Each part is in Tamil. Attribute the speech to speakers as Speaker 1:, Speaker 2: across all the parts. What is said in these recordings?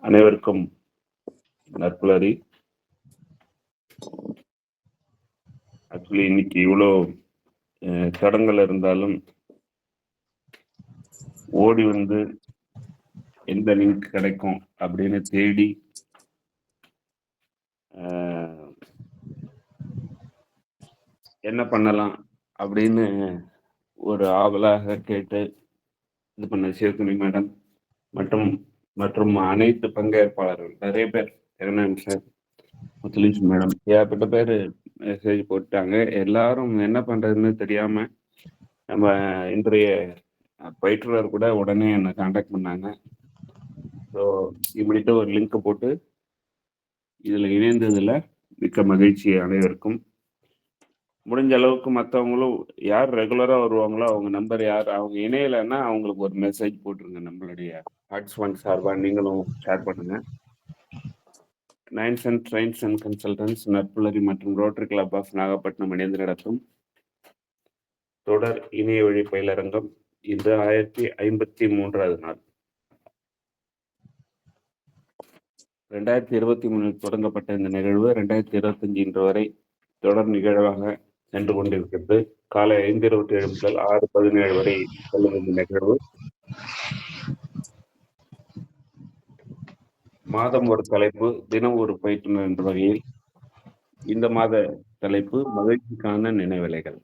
Speaker 1: அனைவருக்கும் நற்புலரி. ஆக்சுவலி இன்னைக்கு இவ்வளோ தடங்கள் இருந்தாலும் ஓடி வந்து எந்த லிங்க் கிடைக்கும் அப்படின்னு தேடி என்ன பண்ணலாம் அப்படின்னு ஒரு ஆவலாக கேட்டு இது பண்ண சிவகுமி மேடம் மற்றும் அனைத்து பங்கேற்பாளர்கள் நிறைய பேர் ஜெகநாதன் சார், முத்துலீஷ் மேடம், ஏகப்பட்ட பேர் மெசேஜ் போட்டாங்க. எல்லாரும் என்ன பண்றதுன்னு தெரியாம நம்ம இன்றைய பயிற்றுனர் கூட உடனே என்னை கான்டாக்ட் பண்ணாங்க. ஸோ இப்படிட்டு ஒரு லிங்க் போட்டு இதில் இணைந்ததில் மிக்க மகிழ்ச்சி அனைவருக்கும். முடிஞ்ச அளவுக்கு மற்றவங்களும் யார் ரெகுலராக வருவாங்களோ அவங்க நம்பர் யார் அவங்க இணையலைன்னா அவங்களுக்கு ஒரு மெசேஜ் போட்டுருங்க. நம்மளுடைய ஹார்ட்ஸ் ஒன் சார்பாக நீங்களும் ஷேர் பண்ணுங்க. Nines and trains and consultants Narpulari மற்றும் ரோட்டரி கிளப் ஆஃப் நாகப்பட்டினம் இணைந்து நடத்தும் தொடர் இணைய வழி பயிலரங்கம் இது 1053வது நாள். 2023 தொடங்கப்பட்ட இந்த நிகழ்வு 2025 இன்று வரை தொடர் நிகழ்வாக சென்று கொண்டிருக்கிறது. காலை 5:27 முதல் 6:17 வரை செல்லும் இந்த நிகழ்வு மாதம் ஒரு தலைப்பு, தினம் ஒரு பயிற்றுனர் என்ற வகையில் இந்த மாத தலைப்பு மகிழ்ச்சிக்கான நினைவலைகள்.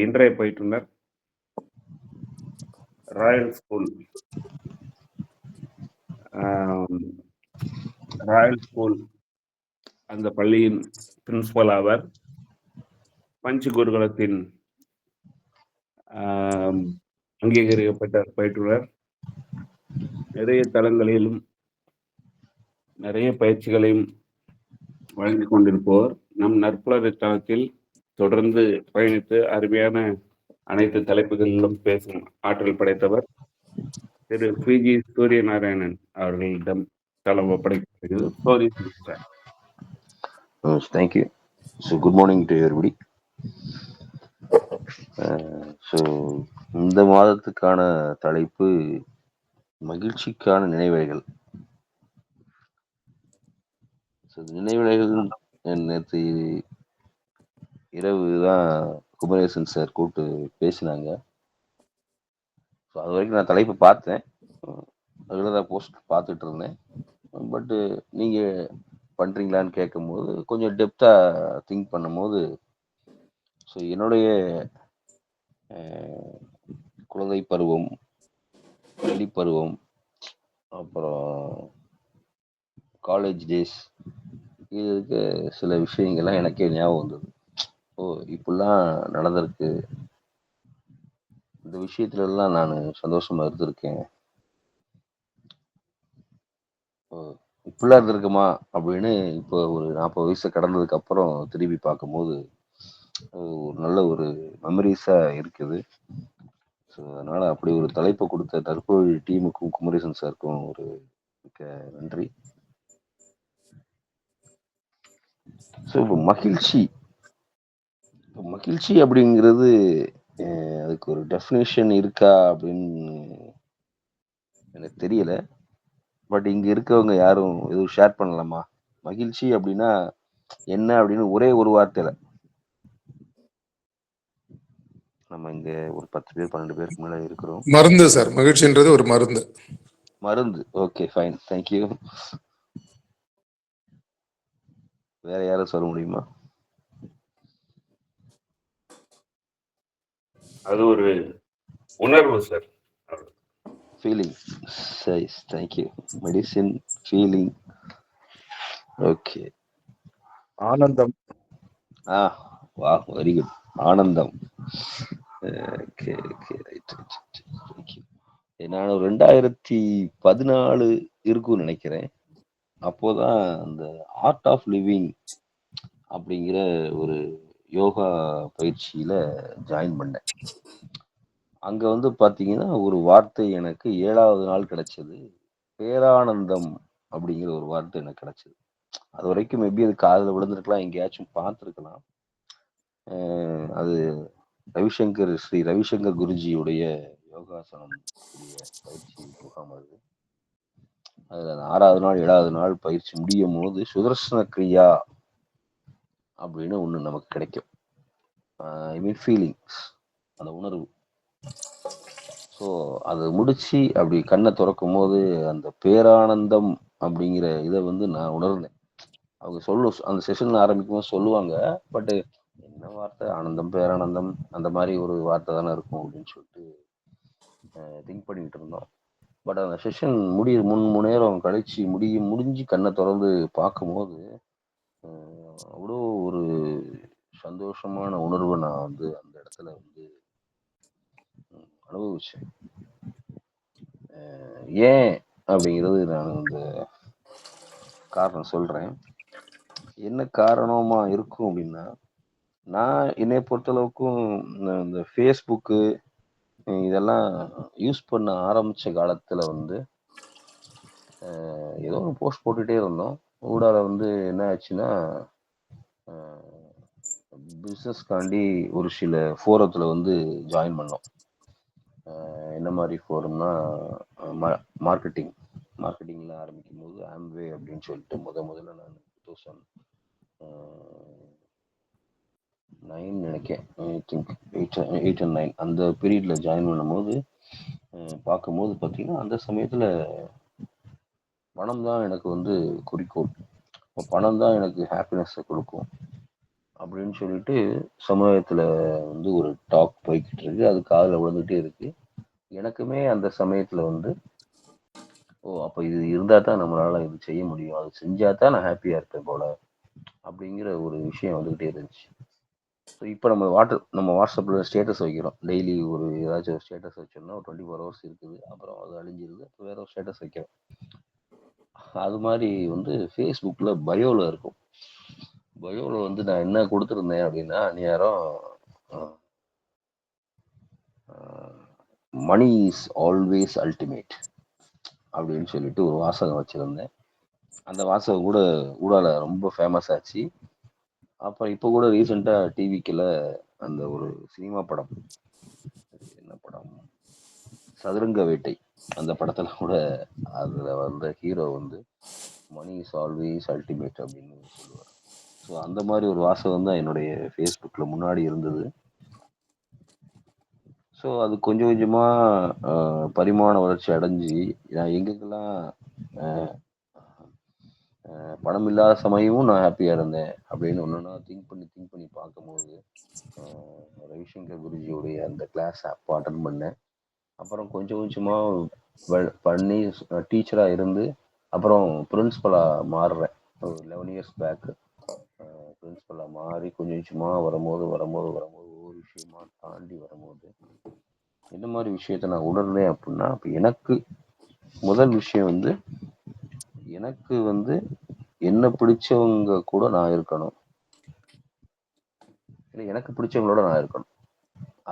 Speaker 1: இன்றைய பயிற்றுனர் ராயல் ஸ்கூல் அந்த பள்ளியின் பிரின்சிபல் ஆவர். பஞ்சு குருகுலத்தின் அங்கீகரிக்கப்பட்ட பயிற்றுனர். நிறைய தளங்களிலும் நிறைய பயிற்சிகளையும் வழங்கி கொண்டிருப்போர். நம் நற்புலரி தளத்தில் தொடர்ந்து பயணித்து அருமையான அனைத்து தலைப்புகளிலும் பேசும் ஆற்றல் படைத்தவர் திரு பிஜி சூரியநாராயணன் அவர்களிடம் தளம் ஒப்படைக்கப்படுகிறது.
Speaker 2: Thank you. So good morning to everybody. So இந்த மாதத்துக்கான தலைப்பு மகிழ்ச்சிக்கான நினைவலைகள். ஸோ நினைவலைகள் நேற்று இரவு தான் குமரேசன் சார் கூப்பிட்டு பேசினாங்க. ஸோ அது வரைக்கும் நான் தலைப்பு பார்த்தேன், அதில் தான் போஸ்ட் பார்த்துட்டு இருந்தேன். பட்டு நீங்கள் பண்ணுறீங்களான்னு கேட்கும்போது கொஞ்சம் டெப்த்தாக திங்க் பண்ணும்போது, ஸோ என்னுடைய குழந்தை பருவம், பள்ளி பருவம், அப்புறம் காலேஜ் டேஸ், இதுக்கு சில விஷயங்கள்லாம் எனக்கே ஞாபகம் வந்தது. இப்படிலாம் நடந்திருக்கு, இந்த விஷயத்துலலாம் நான் சந்தோஷமா இருந்திருக்கேன், இப்படிலாம் இருந்திருக்குமா அப்படின்னு இப்போ ஒரு 40 வயசு கடந்ததுக்கு அப்புறம் திரும்பி பார்க்கும்போது ஒரு நல்ல ஒரு மெமரிஸா இருக்குது. ஸோ அதனால அப்படி ஒரு தலைப்பை கொடுத்த நற்புலரி டீமுக்கும் குமரேசன் சாருக்கும் ஒரு மிக்க நன்றி. ஸோ இப்போ மகிழ்ச்சி அப்படிங்கிறது அதுக்கு ஒரு டெஃபினேஷன் இருக்கா அப்படின்னு எனக்கு தெரியல. பட் இங்க இருக்கவங்க யாரும் எதுவும் ஷேர் பண்ணலாமா? மகிழ்ச்சி அப்படின்னா என்ன அப்படின்னு ஒரே ஒரு வார்த்தையில. நம்ம இங்க ஒரு 10 பேர் 12 பேருக்கு மேல இருக்கிறோம்.
Speaker 3: மருந்து சார், மகிழ்ச்சின்றது ஒரு மருந்து.
Speaker 2: Okay, fine, thank you. வேற யாரும் சொல்ல முடியுமா?
Speaker 1: அது ஒரு உணர்வு சார்,
Speaker 2: ஃபீலிங். சரி, தேங்க்யூ. Medicine, feeling. ஓகே,
Speaker 3: ஆனந்தம்.
Speaker 2: வா, வெரி குட், ஆனந்தம். Okay, right. நான் 2014 இருக்கும்னு நினைக்கிறேன். அப்போதான் அந்த ஆர்ட் ஆஃப் லிவிங் அப்படிங்கிற ஒரு யோகா பயிற்சியில ஜாயின் பண்ணேன். அங்க வந்து பாத்தீங்கன்னா ஒரு வார்த்தை எனக்கு 7வது நாள் கிடைச்சது, பேரானந்தம் அப்படிங்கிற ஒரு வார்த்தை எனக்கு கிடைச்சது. அது வரைக்கும் மேபி அது காதுல விழுந்திருக்கலாம், எங்கேயாச்சும் பார்த்துருக்கலாம். அது ஸ்ரீ ரவிசங்கர் குருஜியுடைய யோகாசனம் பயிற்சி முகாம் அது. அதுல அந்த 6வது நாள் 7வது நாள் பயிற்சி முடியும் போது சுதர்சன கிரியா அப்படின்னு ஒண்ணு நமக்கு கிடைக்கும். ஐ மீன் ஃபீலிங்ஸ், அந்த உணர்வு. ஸோ அது முடிச்சு அப்படி கண்ணை திறக்கும் போது அந்த பேரானந்தம் அப்படிங்கிற இதை வந்து நான் உணர்ந்தேன். அவங்க அந்த செஷன் ஆரம்பிக்கும் போது சொல்லுவாங்க, பட் என்ன வார்த்தை, ஆனந்தம் பேரானந்தம் அந்த மாதிரி ஒரு வார்த்தை தானே இருக்கும் அப்படின்னு சொல்லிட்டு திங்க் பண்ணிட்டு இருந்தோம். பட் அந்த செஷன் மூணு நேரம் கழிச்சு முடிஞ்சு கண்ணை திறந்து பார்க்கும்போது அவ்வளோ ஒரு சந்தோஷமான உணர்வை நான் வந்து அந்த இடத்துல வந்து அனுபவிச்சேன். ஏன் அப்படிங்கிறது நான் இந்த காரணம் சொல்றேன். என்ன காரணமா இருக்கும் அப்படின்னா, நான் என்னை பொறுத்தளவுக்கும் இந்த ஃபேஸ்புக்கு இதெல்லாம் யூஸ் பண்ண ஆரம்பிச்ச காலத்துல வந்து ஏதோ ஒரு போஸ்ட் போட்டுட்டே இருந்தோம். ஊடால வந்து என்ன ஆச்சுன்னா, பிஸ்னஸ்காண்டி ஒரு சில ஃபோரத்தில் வந்து ஜாயின் பண்ணோம். என்ன மாதிரி ஃபோரம்னா, மார்க்கெட்டிங்கில் ஆரம்பிக்கும் போது ஆம்வே அப்படின்னு சொல்லிட்டு முதல்ல நான் 2009 நினைக்கிறேன், ஐ திங்க் 8 and 9 அந்த பீரியடில் ஜாயின் பண்ணும்போது பார்க்கும்போது பார்த்தீங்கன்னா, அந்த சமயத்தில் பணம் தான் எனக்கு வந்து குறிக்கோள், பணம் தான் எனக்கு ஹாப்பினஸை கொடுக்கும் அப்படின்னு சொல்லிட்டு சமுதாயத்தில் வந்து ஒரு டாக் போய்கிட்டு இருக்கு. அது காதில் விழுந்துகிட்டே இருக்கு. எனக்குமே அந்த சமயத்தில் வந்து அப்போ இது இருந்தால் தான் நம்மளால இது செய்ய முடியும், அது செஞ்சால் தான் நான் ஹாப்பியாக இருப்பேன் போல அப்படிங்கிற ஒரு விஷயம் வந்துக்கிட்டே இருந்துச்சு. ஸோ இப்போ நம்ம வாட்ஸ்அப்பில் ஸ்டேட்டஸ் வைக்கிறோம். டெய்லி ஒரு ஏதாச்சும் ஒரு ஸ்டேட்டஸ் வச்சோம்னா ஒரு 24 hours இருக்குது, அப்புறம் அது அழிஞ்சிருது, அப்போ வேற ஒரு ஸ்டேட்டஸ் வைக்கிறோம். அது மாதிரி வந்து ஃபேஸ்புக்கில் பயோவில் இருக்கும். பயோவில் வந்து நான் என்ன கொடுத்துருந்தேன் அப்படின்னா, நேரம் மணி இஸ் ஆல்வேஸ் அல்டிமேட் அப்படின்னு சொல்லிட்டு ஒரு வாசகம் வச்சுருந்தேன். அந்த வாசகம் கூட ஊடால ரொம்ப ஃபேமஸ் ஆச்சு. அப்புறம் இப்போ கூட ரீசெண்டாக டிவிக்கில் அந்த ஒரு சினிமா படம், என்ன படம், சதுரங்க வேட்டை, அந்த படத்தில் கூட அதில் வந்த ஹீரோ வந்து மணி இஸ் ஆல்வேஸ் அல்டிமேட் அப்படின்னு சொல்லுவார். ஸோ அந்த மாதிரி ஒரு வாசகம் தான் என்னுடைய ஃபேஸ்புக்கில் முன்னாடி இருந்தது. ஸோ அது கொஞ்சம் கொஞ்சமாக பரிமாண வளர்ச்சி அடைஞ்சு நான் எங்கெங்கெல்லாம் பணம் இல்லாத சமயமும் நான் ஹாப்பியாக இருந்தேன் அப்படின்னு ஒன்றுனா திங்க் பண்ணி பார்க்கும்போது ரவிசங்கர் குருஜியோடைய அந்த கிளாஸ் அப்போ அட்டன் பண்ணேன். அப்புறம் கொஞ்சம் கொஞ்சமாக பண்ணி டீச்சராக இருந்து அப்புறம் பிரின்ஸ்பலாக மாறுறேன். ஒரு 11 years பேக்கு பிரின்ஸ்பலாக மாறி கொஞ்சம் கொஞ்சமாக வரும்போது ஒவ்வொரு விஷயமா தாண்டி வரும்போது என்ன மாதிரி விஷயத்த நான் உணர்ந்தேன் அப்படின்னா, அப்போ எனக்கு முதல் விஷயம் வந்து எனக்கு வந்து என்ன பிடிச்சவங்க கூட நான் இருக்கணும், இல்லை எனக்கு பிடிச்சவங்களோட நான் இருக்கணும்.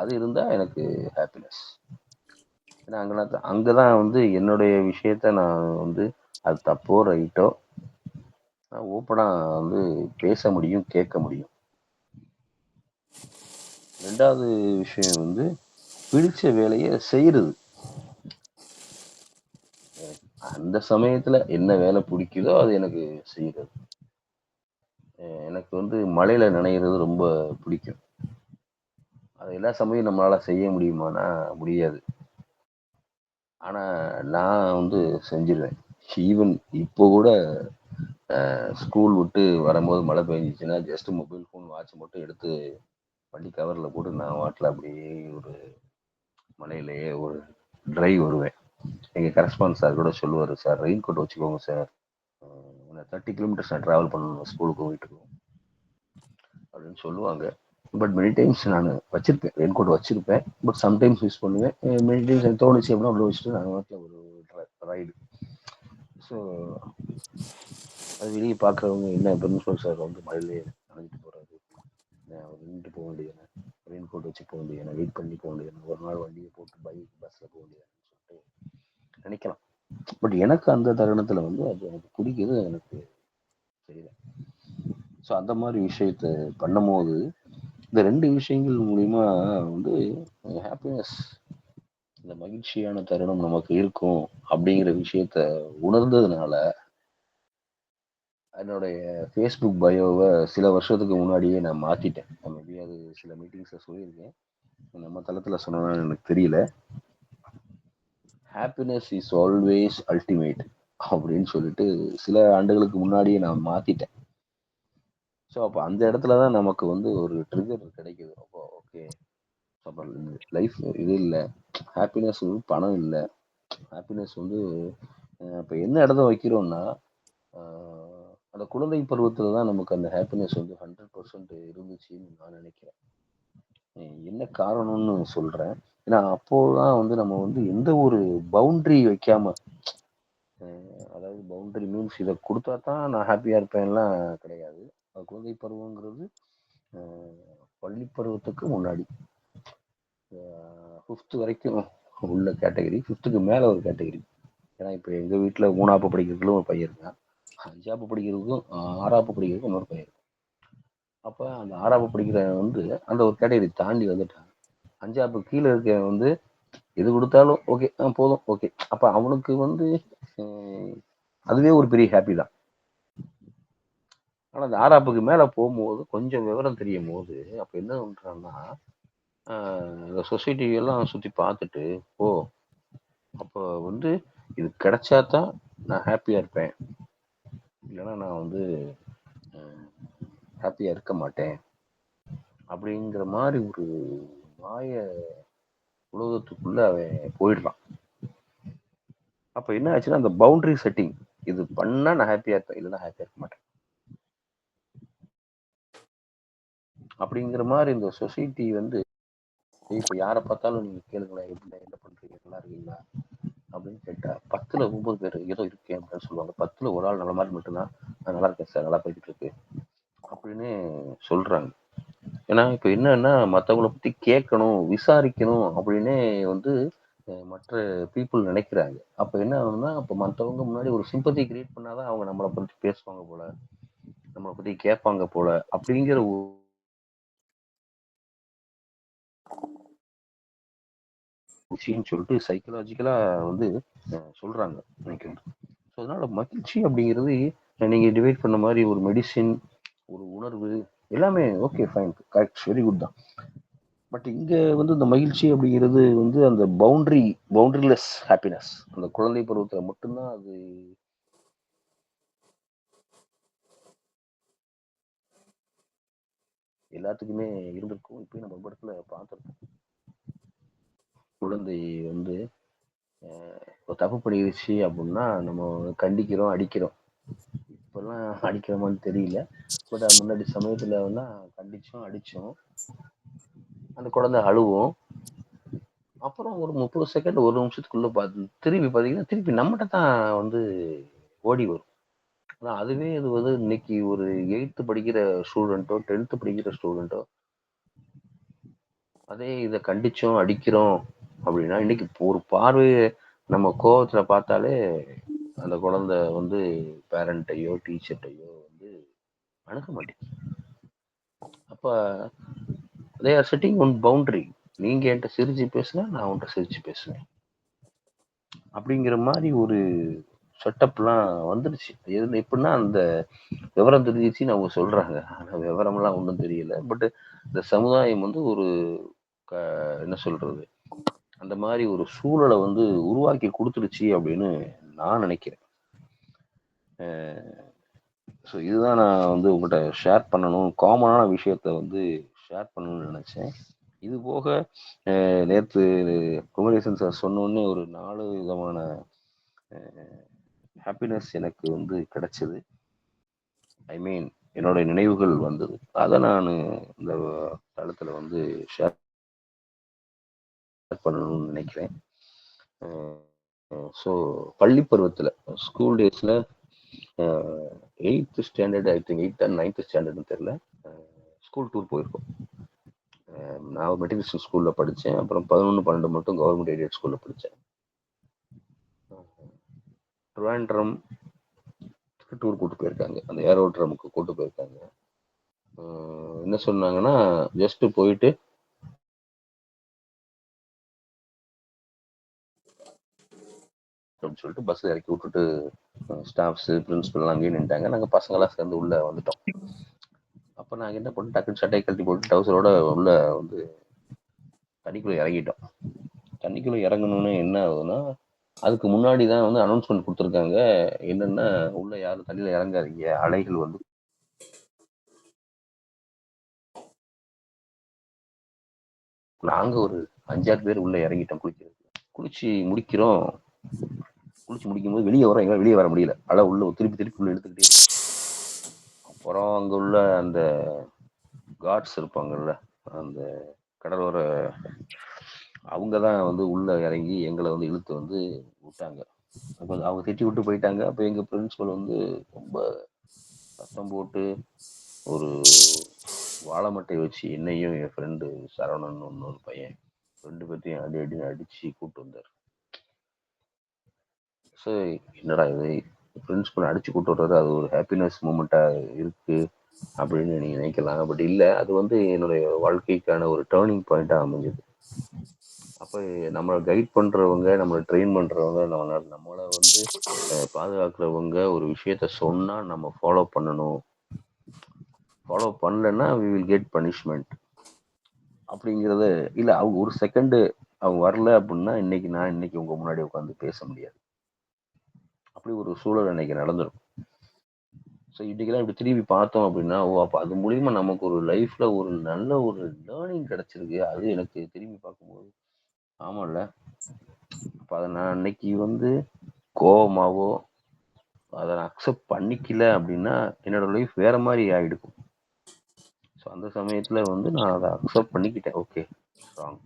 Speaker 2: அது இருந்தால் எனக்கு ஹாப்பினஸ். ஏன்னா அங்கதான் வந்து என்னுடைய விஷயத்த நான் வந்து அது தப்போ ரைட்டோ ஓப்பனா வந்து பேச முடியும், கேட்க முடியும். ரெண்டாவது விஷயம் வந்து பிடிச்ச வேலையை செய்யறது. அந்த சமயத்துல என்ன வேலை பிடிக்குதோ அது எனக்கு செய்யறது. எனக்கு வந்து மழையில நனைகிறது ரொம்ப பிடிக்கும். அது எல்லா சமயம் நம்மளால செய்ய முடியுமானா முடியாது. ஆனா நான் வந்து செஞ்சிருவேன். ஈவன் இப்போ கூட ஸ்கூல் விட்டு வரும்போது மழை பெஞ்சிச்சுன்னா ஜஸ்ட் மொபைல் ஃபோன் வாட்ச் மட்டும் எடுத்து வண்டி கவரில் போட்டு நான் வாட்டில் அப்படியே ஒரு மலையிலேயே ஒரு டிரைவ் வருவேன். எங்கள் கரஸ்பாண்ட் சார் கூட சொல்லுவார், சார் ரெயின் கோட் வச்சுக்கோங்க சார், 30 kilometers நான் ட்ராவல் பண்ணணும் ஸ்கூலுக்கு வீட்டுக்கும் அப்படின்னு சொல்லுவாங்க. பட் மெனி டைம்ஸ் நான் வச்சிருப்பேன், ரெயின் கோட் வச்சிருப்பேன். பட் சம்டைம்ஸ் யூஸ் பண்ணுவேன். மெனி டைம்ஸ் எனக்கு தோணுச்சு அப்படின்னா அப்படி வச்சுட்டு நான் வாட்டில் ஒரு ரைடு. ஸோ அது வெளியே பார்க்குறவங்க என்ன பிரின்சிபல் சார் வந்து மழையிலே நனைஞ்சிட்டு போகிறாரு, நின்றுட்டு போக வேண்டியது, ரெயின் கோட் வச்சு போக வேண்டியது, வெயிட் பண்ணி போக வேண்டியது, ஒரு நாள் வண்டியை போட்டு பஸ்ஸில் போக வேண்டியதுன்னு சொல்லிட்டு நினைக்கலாம். பட் எனக்கு அந்த தருணத்தில் வந்து அது எனக்கு பிடிக்குது, எனக்கு தெரியல. ஸோ அந்த மாதிரி விஷயத்த பண்ணும்போது இந்த ரெண்டு விஷயங்கள் மூலிமா வந்து ஹாப்பினஸ் இந்த மகிழ்ச்சியான தருணம் நமக்கு இருக்கும் அப்படிங்கிற விஷயத்த உணர்ந்ததுனால என்னுடைய ஃபேஸ்புக் பயோவை சில வருஷத்துக்கு முன்னாடியே நான் மாத்திட்டேன். மேபி அது சில மீட்டிங்ஸ்ல சொல்லியிருக்கேன், நம்ம தளத்துல சொன்னா எனக்கு தெரியல. ஹாப்பினஸ் இஸ் ஆல்வேஸ் அல்டிமேட் அப்படின்னு சொல்லிட்டு சில ஆண்டுகளுக்கு முன்னாடியே நான் மாத்திட்டேன். ஸோ அப்போ அந்த இடத்துல தான் நமக்கு வந்து ஒரு ட்ரிகர் கிடைக்குது. அப்போ ஓகே, அப்போ லைஃப் இது இல்லை, ஹாப்பினஸ் வந்து பணம் இல்லை, ஹாப்பினஸ் வந்து இப்போ என்ன இடத்த வைக்கிறோம்னா அந்த குழந்தை பருவத்தில் தான் நமக்கு அந்த ஹாப்பினஸ் வந்து 100% இருந்துச்சுன்னு நான் நினைக்கிறேன். என்ன காரணம்னு சொல்கிறேன். ஏன்னா அப்போதான் வந்து நம்ம வந்து எந்த ஒரு பவுண்டரி வைக்காம, அதாவது பவுண்டரி மீன்ஸ் இதை கொடுத்தா தான் நான் ஹாப்பியாக இருப்பேன்லாம் கிடையாது. குழந்தை பருவங்கிறது பள்ளி பருவத்துக்கு முன்னாடி 5th வரைக்கும் உள்ள கேட்டகரி, 5th மேலே ஒரு கேட்டகரி. ஏன்னா இப்போ எங்கள் வீட்டில் 3ஆப்பு படிக்கிறதுக்கும் ஒரு பையன் இருக்கான், 5ஆப்பு படிக்கிறதுக்கும் 6ஆப்பு படிக்கிறதுக்கும் இன்னொரு பையன் இருக்கும். அப்போ அந்த 6ஆப்பு படிக்கிற வந்து அந்த ஒரு கேட்டகரி தாண்டி வந்துட்டான். 5ஆப்பு கீழே இருக்க வந்து எது கொடுத்தாலும் ஓகே போதும் ஓகே. அப்போ அவனுக்கு வந்து அதுவே ஒரு பெரிய ஹாப்பி தான். ஆனால் அந்த 6ஆப்புக்கு மேலே போகும்போது கொஞ்சம் விவரம் தெரியும் போது அப்போ என்ன பண்ணுறான்னா, இந்த சொசைட்டியெல்லாம் சுற்றி பார்த்துட்டு அப்போ வந்து இது கிடைச்சா தான் நான் ஹாப்பியாக இருப்பேன், இல்லைன்னா நான் வந்து ஹாப்பியாக இருக்க மாட்டேன் அப்படிங்கிற மாதிரி ஒரு மாய உலகத்துக்குள்ள அவன் போயிடுறான். அப்போ என்ன ஆச்சுன்னா அந்த பவுண்டரி செட்டிங், இது பண்ணா நான் ஹாப்பியாக இருப்பேன், இல்லைன்னா ஹாப்பியாக இருக்க மாட்டேன் அப்படிங்கிற மாதிரி இந்த சொசைட்டி வந்து இப்போ யாரை பார்த்தாலும் நீங்கள் கேளுங்களேன், எப்படி என்ன பண்ணுறீங்க, நல்லா இருக்கீங்களா அப்படின்னு கேட்டால் 10ல் 9 பேர் ஏதோ இருக்கேன் அப்படின்னு சொல்லுவாங்க. 10ல் ஒரு ஆள் நல்ல மாதிரி மட்டும்தான் நான் நல்லா இருக்கேன் சார், நல்லா போய்கிட்டு இருக்கு அப்படின்னு சொல்கிறாங்க. ஏன்னா இப்போ என்னன்னா மற்றவங்கள பற்றி கேட்கணும் விசாரிக்கணும் அப்படின்னே வந்து மற்ற பீப்புள் நினைக்கிறாங்க. அப்போ என்ன ஆகுதுன்னா, அப்போ மற்றவங்க முன்னாடி ஒரு சிம்பத்தி கிரியேட் பண்ணாதான் அவங்க நம்மளை பற்றி பேசுவாங்க போல, நம்மளை பற்றி கேட்பாங்க போல அப்படிங்கிற விஷயம்னு சொல்லிட்டு சைக்கலாஜிக்கலா வந்து சொல்றாங்க நினைக்கிறேன். ஸோ அதனால மகிழ்ச்சி அப்படிங்கிறது நீங்க டிவைட் பண்ண மாதிரி ஒரு மெடிசின், ஒரு உணர்வு, எல்லாமே okay fine correct very good தான். பட் இங்க வந்து இந்த மகிழ்ச்சி அப்படிங்கிறது வந்து அந்த பவுண்டரிலெஸ் ஹாப்பினஸ், அந்த குழந்தை பருவத்தில் மட்டும்தான் அது எல்லாத்துக்குமே இருந்திருக்கும். இப்பயும் நம்ம இடத்துல பார்த்துருக்கோம், குழந்தை வந்து தப்பு பண்ணிடுச்சு அப்படின்னா நம்ம கண்டிக்கிறோம் அடிக்கிறோம். இப்பெல்லாம் அடிக்கிறோமான்னு தெரியல, பட் முன்னாடி சமயத்துல வந்து கண்டிச்சோம் அடிச்சோம், அந்த குழந்தை அழுவோம். அப்புறம் ஒரு 30 செகண்ட் ஒரு நிமிஷத்துக்குள்ள பார்த்து திருப்பி பார்த்தீங்கன்னா திருப்பி நம்மகிட்ட தான் வந்து ஓடி வரும். ஆனால் அதுவே இது வந்து இன்னைக்கு ஒரு 8th படிக்கிற ஸ்டூடெண்ட்டோ 10th படிக்கிற ஸ்டூடெண்ட்டோ அதே இதை கண்டிச்சோம் அடிக்கிறோம் அப்படின்னா இன்னைக்கு ஒரு பார்வையை நம்ம கோவத்துல பார்த்தாலே அந்த குழந்தை வந்து பேரண்ட்டையோ டீச்சர்ட்டையோ வந்து அணுக மாட்டேங்குது. அப்ப they are setting one boundary. நீங்க என்கிட்ட சிரிச்சு பேசுனா நான் உன்கிட்ட சிரிச்சு பேசுவேன் அப்படிங்கிற மாதிரி ஒரு செட்டப்லாம் வந்துடுச்சு. எது எப்படின்னா அந்த விவரம் தெரிஞ்சிச்சுன்னு அவங்க சொல்றாங்க, ஆனா விவரம்லாம் ஒன்றும் தெரியல. பட் இந்த சமுதாயம் வந்து ஒரு என்ன சொல்றது, அந்த மாதிரி ஒரு சூழலை வந்து உருவாக்கி கொடுத்துடுச்சு அப்படின்னு நான் நினைக்கிறேன். ஸோ இதுதான் நான் வந்து உங்கள்கிட்ட ஷேர் பண்ணணும், காமனான விஷயத்த வந்து ஷேர் பண்ணணும்னு நினச்சேன். இது போக நேற்று குமரேசன் சார் சொன்னோடனே ஒரு 4 விதமான ஹாப்பினஸ் எனக்கு வந்து கிடைச்சது. ஐ மீன் என்னோட நினைவுகள் வந்தது, அதை நான் இந்த தளத்தில் வந்து ஷேர் பண்ணணும்னு நினைக்கிறேன். ஸோ பள்ளி பருவத்தில் ஸ்கூல் டேஸில் 8th standard, I think 8th and 9th ஸ்டாண்டர்ட்னு தெரியல, ஸ்கூல் டூர் போயிருக்கோம். நான் மெட்ரிகுலேஷன் ஸ்கூலில் படித்தேன், அப்புறம் 11, 12 மட்டும் கவர்மெண்ட் எய்டட் ஸ்கூலில் படித்தேன். ட்ரிவாண்ட்ரம் டூர் கூட்டு போயிருக்காங்க, அந்த ஏரோட்ரமுக்கு கூட்டு போயிருக்காங்க. என்ன சொன்னாங்கன்னா ஜஸ்ட் போயிட்டு அப்படின்னு சொல்லிட்டு பஸ்ஸில் இறக்கி விட்டுட்டு ஸ்டாஃப்ஸு பிரின்ஸிபல்லாம் அங்கேயே நின்ட்டாங்க. நாங்கள் பசங்களாம் சேர்ந்து உள்ளே வந்துட்டோம். அப்போ நாங்கள் என்ன பண்ணோம், டக்குன்னு சட்டையை கழட்டி போட்டு டவுசரோட உள்ளே வந்து தண்ணிக்குள்ளே இறங்கிட்டோம். தண்ணிக்குள்ளே இறங்கணுன்னு என்ன ஆகுதுன்னா, அதுக்கு முன்னாடி தான் வந்து அனௌன்ஸ்மெண்ட் கொடுத்துருக்காங்க. என்னென்னா, உள்ளே யாரும் தண்ணியில் இறங்காதீங்க, அலைகள் வந்து நாங்கள் ஒரு 5-6 பேர் உள்ளே இறங்கிட்டோம் குளிக்கிறது. குளிச்சு முடிக்கிறோம். குளிச்சு முடிக்கும்போது வெளியே வரோம், எங்களால் வெளியே வர முடியல. அலை உள்ள திருப்பி திருப்பி உள்ள எடுத்துக்கிட்டே இருக்கு. அப்புறம் அங்கே உள்ள அந்த கார்ட்ஸ் இருப்பாங்கல்ல, அந்த கடலோர, அவங்க தான் வந்து உள்ள இறங்கி எங்களை வந்து இழுத்து வந்து விட்டாங்க. அப்போ அவங்க திட்டி விட்டு போயிட்டாங்க. அப்போ எங்கள் பிரின்சிபல் வந்து ரொம்ப சத்தம் போட்டு ஒரு வாழை மட்டை வச்சு என்னையும் என் ஃப்ரெண்டு சரவணன் இன்னொரு பையன் 2 பேர்த்தையும் அடி அடின்னு அடிச்சு கூப்பிட்டு வந்தார். ஸோ என்னடா இது, பிரின்சிபல் அடிச்சு கூப்பிட்டு வர்றாரு, அது ஒரு ஹாப்பினஸ் மூமெண்ட்டாக இருக்கு அப்படின்னு நீங்கள் நினைக்கலாம். பட் இல்லை, அது வந்து என்னுடைய வாழ்க்கைக்கான ஒரு டேர்னிங் பாயிண்ட்டாக அமைஞ்சது. அப்போ நம்மளை கைட் பண்ணுறவங்க, நம்மளை ட்ரெயின் பண்ணுறவங்க, நம்மளை வந்து பாதுகாக்கிறவங்க ஒரு விஷயத்த சொன்னால் நம்ம ஃபாலோ பண்ணணும். ஃபாலோ பண்ணலன்னா வி வில் கெட் பனிஷ்மெண்ட் அப்படிங்கிறத இல்லை. அவங்க ஒரு செகண்டு அவங்க வரல அப்படின்னா இன்னைக்கு உங்கள் முன்னாடி உட்காந்து பேச முடியாது. அப்படி ஒரு சூழல் இன்னைக்கு நடந்துடும். ஸோ இன்றைக்கெல்லாம் இப்படி திரும்பி பார்த்தோம் அப்படின்னா, அப்போ அது மூலிமா நமக்கு ஒரு லைஃப்பில் ஒரு நல்ல ஒரு லேர்னிங் கிடச்சிருக்கு. அது எனக்கு திரும்பி பார்க்கும்போது ஆமாம்ல, அப்போ அதை நான் அன்னைக்கு வந்து கோபமாவோ அதை நான் அக்செப்ட் பண்ணிக்கல அப்படின்னா என்னோட லைஃப் வேற மாதிரி ஆகிடுக்கும். ஸோ அந்த சமயத்தில் வந்து நான் அதை அக்செப்ட் பண்ணிக்கிட்டேன். Okay, wrong.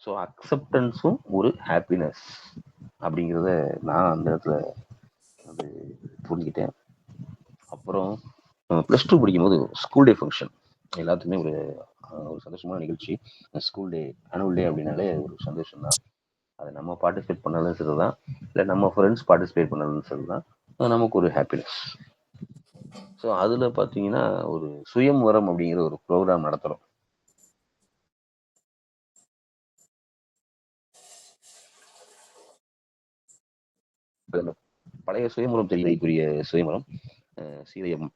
Speaker 2: ஸோ அக்செப்டன்ஸும் ஒரு ஹாப்பினஸ் அப்படிங்கிறத நான் அந்த இடத்துல அது புரிஞ்சுக்கிட்டேன். அப்புறம் +2 படிக்கும்போது ஸ்கூல் டே ஃபங்க்ஷன் எல்லாத்துக்குமே ஒரு சந்தோஷமான நிகழ்ச்சி. ஸ்கூல் டே, ஆனுவல் டே அப்படின்னாலே ஒரு சந்தோஷம் தான். அதை நம்ம பார்ட்டிசிபேட் பண்ணாலும் சரி தான், இல்லை நம்ம ஃப்ரெண்ட்ஸ் பார்ட்டிசிபேட் பண்ணாலும் சரி தான், நமக்கு ஒரு ஹாப்பினஸ். ஸோ அதில் பார்த்தீங்கன்னா ஒரு சுயம்வரம் அப்படிங்கிற ஒரு ப்ரோக்ராம் நடத்துகிறோம். பழைய சுயமரம் தெரியக்குரிய சுயமரம் சீதையம்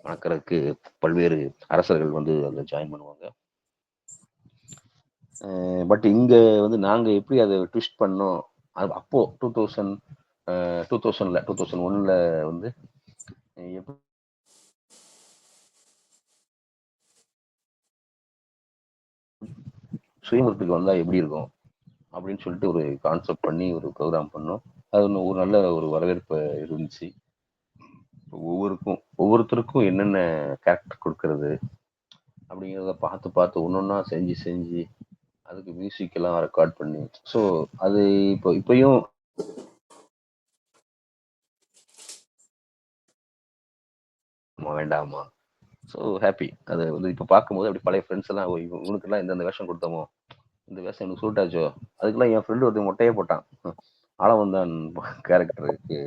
Speaker 2: மணக்கிறதுக்கு பல்வேறு அரசர்கள் வந்து அதில் ஜாயின் பண்ணுவாங்க. பட் இங்கே வந்து நாங்கள் எப்படி அதை ட்விஸ்ட் பண்ணோம், அது அப்போது 2001 வந்து எப்படி சுயமரத்துக்கு வந்தால் எப்படி இருக்கும் அப்படின்னு சொல்லிட்டு ஒரு கான்செப்ட் பண்ணி ஒரு ப்ரோக்ராம் பண்ணோம். அது ஒரு நல்ல ஒரு வரவேற்பு இருந்துச்சு. ஒவ்வொருத்தருக்கும் என்னென்ன கேரக்டர் கொடுக்கறது அப்படிங்கிறத பார்த்து ஒன்னொன்னா செஞ்சு அதுக்கு மியூசிக் எல்லாம் ரெக்கார்ட் பண்ணி, ஸோ அது இப்பயும் வேண்டாமா. So happy. அதை வந்து இப்போ பார்க்கும்போது அப்படி பழைய ஃப்ரெண்ட்ஸ் எல்லாம் இவனுக்கெல்லாம் எந்தெந்த வேஷம் கொடுத்தோமோ, இந்த வேஷம் எனக்கு சூட் ஆச்சோ, அதுக்கெல்லாம் என் ஃப்ரெண்டு ஒருத்தன் மொட்டையே போட்டான். ஆளவந்தான் கேரக்டருக்கு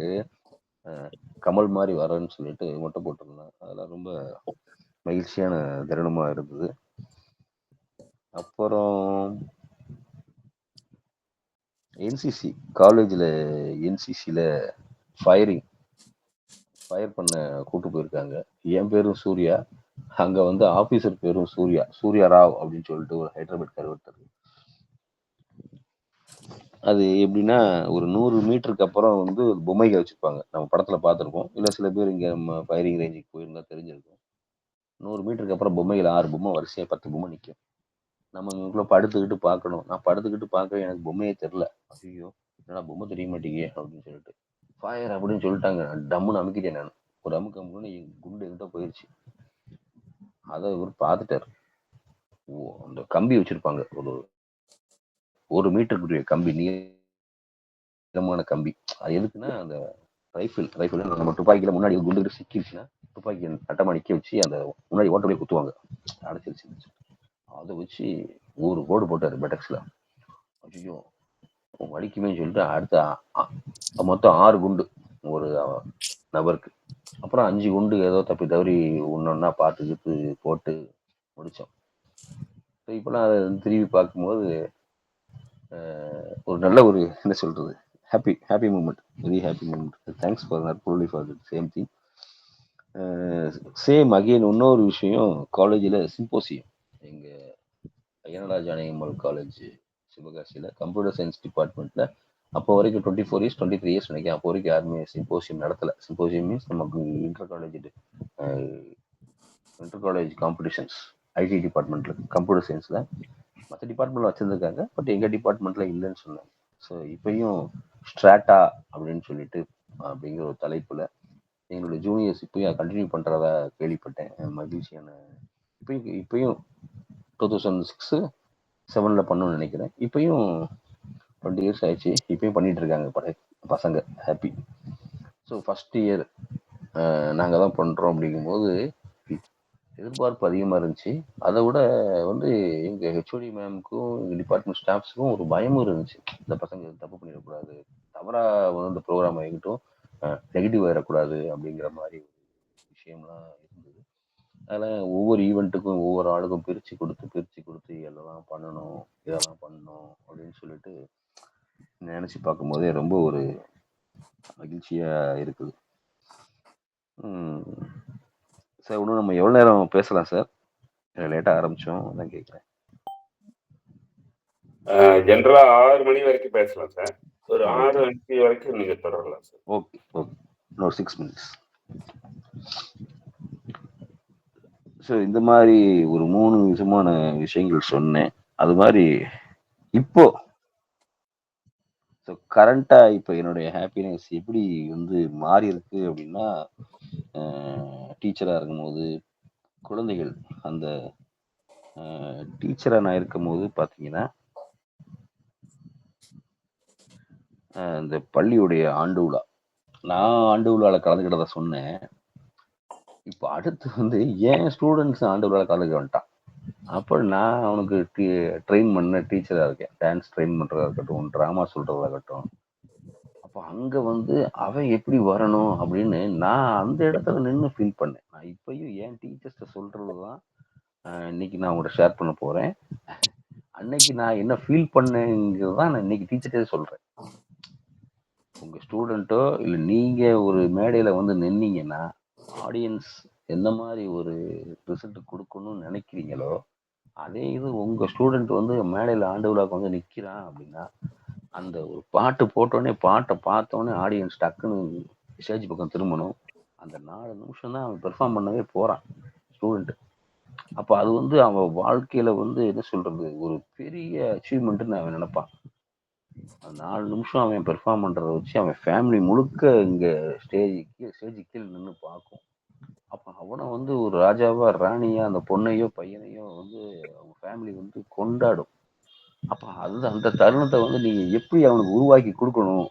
Speaker 2: கமல் மாதிரி வரேன்னு சொல்லிட்டு மொட்டை போட்டிருந்தான். அதெல்லாம் ரொம்ப மகிழ்ச்சியான தருணமாக இருந்தது. அப்புறம் என்சிசி, காலேஜில் என்சிசியில் ஃபயர் பண்ண கூட்டு போயிருக்காங்க. என் பேரும் சூர்யா, அங்கே வந்து ஆஃபீஸர் பேரும் சூர்யா ராவ் அப்படின்னு சொல்லிட்டு ஒரு ஹைதராபாத் ஒருத்தர். அது எப்படின்னா ஒரு 100 மீட்டருக்கு அப்புறம் வந்து பொம்மைகள் வச்சுருப்பாங்க. நம்ம படத்தில் பார்த்துருப்போம், இல்லை சில பேர் இங்கே நம்ம ஃபயரிங் ரேஞ்சுக்கு போயிருந்தா தெரிஞ்சிருக்கும். 100 மீட்டருக்கு அப்புறம் பொம்மைகள் 6 பொம்மை வரிசையாக 10 பொம்மை நிற்கும். நம்ம இவங்களுக்குள்ள படுத்துக்கிட்டு பார்க்கணும். நான் படுத்துக்கிட்டு பார்க்க எனக்கு பொம்மையே தெரில. ஐயோ என்னடா பொம்மை தெரிய மாட்டேங்க அப்படின்னு சொல்லிட்டு ஃபயர் அப்படின்னு சொல்லிட்டாங்க. டம்முன்னு அமுக்கிட்டேன். நான் ஒரு அமுக்குன்னு குண்டு எங்கிட்ட போயிடுச்சு. அதை இவர் பார்த்துட்டார். அந்த கம்பி வச்சிருப்பாங்க, ஒரு மீட்டருக்குரிய கம்பி, நீளமான கம்பி. அது எதுக்குன்னா அந்த ரைஃபிள் நம்ம துப்பாக்கியில முன்னாடி குண்டு சிக்கிடுச்சுன்னா துப்பாக்கி அட்டமா நிக்க வச்சு அந்த முன்னாடி ஓட்டமே குத்துவாங்க, அடைச்சிருச்சு. அதை வச்சு ஒரு போர்டு போட்டாரு பெட்டக்ஸ்ல. ஐயோ வலிக்குமே சொல்லிட்டு அடுத்த மொத்தம் 6 குண்டு ஒரு நபருக்கு. அப்புறம் 5 குண்டு ஏதோ தப்பி தவறி ஒன்னொன்னா பார்த்துக்கிட்டு போட்டு முடிச்சோம். இப்பெல்லாம் அதை திரும்பி பார்க்கும்போது ஒரு நல்ல ஒரு என்ன சொல்றது happy moment, very happy moment. Thanks for that truly for that same thing. Same again இன்னொரு விஷயம், காலேஜில் சிம்போசியம் எங்கள் ஐயனடா ஜானகிமல் காலேஜ் சிவகாசியில் கம்ப்யூட்டர் சயின்ஸ் டிபார்ட்மெண்ட்டில் அப்போ வரைக்கும் 24 இயர்ஸ் 23 இயர்ஸ் நினைக்கிறேன். அப்போ வரைக்கும் யாருமே சிம்போசியம் நடத்தலை. சிம்போசியம் மீன்ஸ் நமக்கு இன்டர் காலேஜ் காம்படிஷன்ஸ் ஐடி டிபார்ட்மெண்ட்டில் கம்ப்யூட்டர் சயின்ஸில் மற்ற டிபார்ட்மெண்ட்டில் வச்சுருந்துருக்காங்க, பட் எங்கள் டிபார்ட்மெண்ட்டில் இல்லைன்னு சொன்னாங்க. ஸோ இப்பயும் ஸ்ட்ராட்டா அப்படின்னு சொல்லிட்டு அப்படிங்கிற ஒரு தலைப்பில் எங்களுடைய ஜூனியர்ஸ் இப்பயும் கண்டினியூ பண்ணுறதா கேள்விப்பட்டேன். மகிழ்ச்சியான இப்பயும் 2006-07 பண்ணணும்னு நினைக்கிறேன். இப்பயும் 20 இயர்ஸ் ஆயிடுச்சு, இப்பயும் பண்ணிட்டு இருக்காங்க பசங்க. ஹாப்பி. ஸோ ஃபஸ்ட் இயர் நாங்கள் தான் பண்ணுறோம் அப்படிங்கும்போது எதிர்பார்ப்பு அதிகமாக இருந்துச்சு. அதை விட வந்து எங்கள் ஹெச்ஓடி மேமுக்கும் எங்கள் டிபார்ட்மெண்ட் ஸ்டாஃப்ஸுக்கும் ஒரு பயமும் இருந்துச்சு. இந்த பசங்க தப்பு பண்ணிடக்கூடாது, தவறாக வந்து இந்த ப்ரோக்ராம் ஆகிட்டும் நெகட்டிவ் ஆகிடக்கூடாது அப்படிங்கிற மாதிரி விஷயம்லாம் இருந்தது. அதில் ஒவ்வொரு ஈவெண்ட்டுக்கும் ஒவ்வொரு ஆளுக்கும் பிரித்து கொடுத்து இதெல்லாம் பண்ணணும் அப்படின்னு சொல்லிட்டு நினச்சி பார்க்கும்போதே ரொம்ப ஒரு மகிழ்ச்சியாக இருக்குது. சார் இன்னும் நம்ம எவ்வளோ நேரம் பேசலாம் சார்? லேட்டாக ஆரம்பித்தோம், அதான் கேட்குறேன்.
Speaker 1: ஜென்ரலா 6 மணி வரைக்கும் பேசலாம் சார். ஒரு 6:05 வரைக்கும் நீங்க தொடரலாம் சார்.
Speaker 2: ஓகே இன்னொரு 6 minutes. ஸோ இந்த மாதிரி ஒரு 3 விதமான விஷயங்கள் சொன்னேன். அது மாதிரி இப்போ ஸோ கரண்டாக இப்போ என்னுடைய ஹாப்பினஸ் எப்படி வந்து மாறி இருக்கு அப்படின்னா, டீச்சராக இருக்கும்போது குழந்தைகள் அந்த டீச்சராக நான் இருக்கும்போது பார்த்தீங்கன்னா, இந்த பள்ளியுடைய ஆண்டு விழா, நான் ஆண்டு விழாவில் கலந்துக்கிட்டதை சொன்னேன். இப்போ அடுத்து வந்து ஏன் ஸ்டூடெண்ட்ஸ் ஆண்டு விழாவில் கலந்துக்க வந்துட்டான். அப்போ நான் அவனுக்கு ட்ரெயின் பண்ண டீச்சராக இருக்கேன். டான்ஸ் ட்ரெயின் பண்ணுறதா இருக்கட்டும், ட்ராமா சொல்கிறதா இருக்கட்டும். அப்போ அங்கே வந்து அவன் எப்படி வரணும் அப்படின்னு நான் அந்த இடத்துல நின்று ஃபீல் பண்ணேன். நான் இப்பயும் என் டீச்சர்ஸ்ட்ட சொல்கிறது தான் இன்னைக்கு நான் உங்கள்கிட்ட ஷேர் பண்ண போகிறேன். அன்னைக்கு நான் என்ன ஃபீல் பண்ணேங்கிறது தான் நான் இன்னைக்கு டீச்சர்ட்டே சொல்கிறேன். உங்கள் ஸ்டூடெண்ட்டோ இல்லை நீங்கள் ஒரு மேடையில் வந்து நின்னீங்கன்னா ஆடியன்ஸ் எந்த மாதிரி ஒரு ரிசல்ட் கொடுக்கணும்னு நினைக்கிறீங்களோ, அதே இது உங்கள் ஸ்டூடெண்ட் வந்து மேடையில் ஆண்டு விழாவுக்கு வந்து நிற்கிறான் அப்படின்னா, அந்த ஒரு பாட்டு போட்டோடனே பாட்டை பார்த்தோன்னே ஆடியன்ஸ் டக்குன்னு ஸ்டேஜ் பக்கம் திரும்பணும். அந்த 4 நிமிஷம் தான் அவன் பெர்ஃபார்ம் பண்ணவே போகிறான் ஸ்டூடெண்ட்டு. அப்போ அது வந்து அவன் வாழ்க்கையில் வந்து என்ன சொல்கிறது, ஒரு பெரிய அச்சீவ்மெண்ட்டுன்னு அவன் நினைப்பான். அந்த 4 நிமிஷம் அவன் பெர்ஃபார்ம் பண்ணுறதை வச்சு அவன் ஃபேமிலி முழுக்க இங்கே ஸ்டேஜுக்கு கீழே நின்று பார்க்கும். அப்போ அவனை வந்து ஒரு ராஜாவா ராணியா அந்த பொண்ணையோ பையனையோ வந்து அவங்க ஃபேமிலி வந்து கொண்டாடும். அப்போ அந்த தருணத்தை வந்து நீங்கள் எப்படி அவனுக்கு உருவாக்கி கொடுக்கணும்.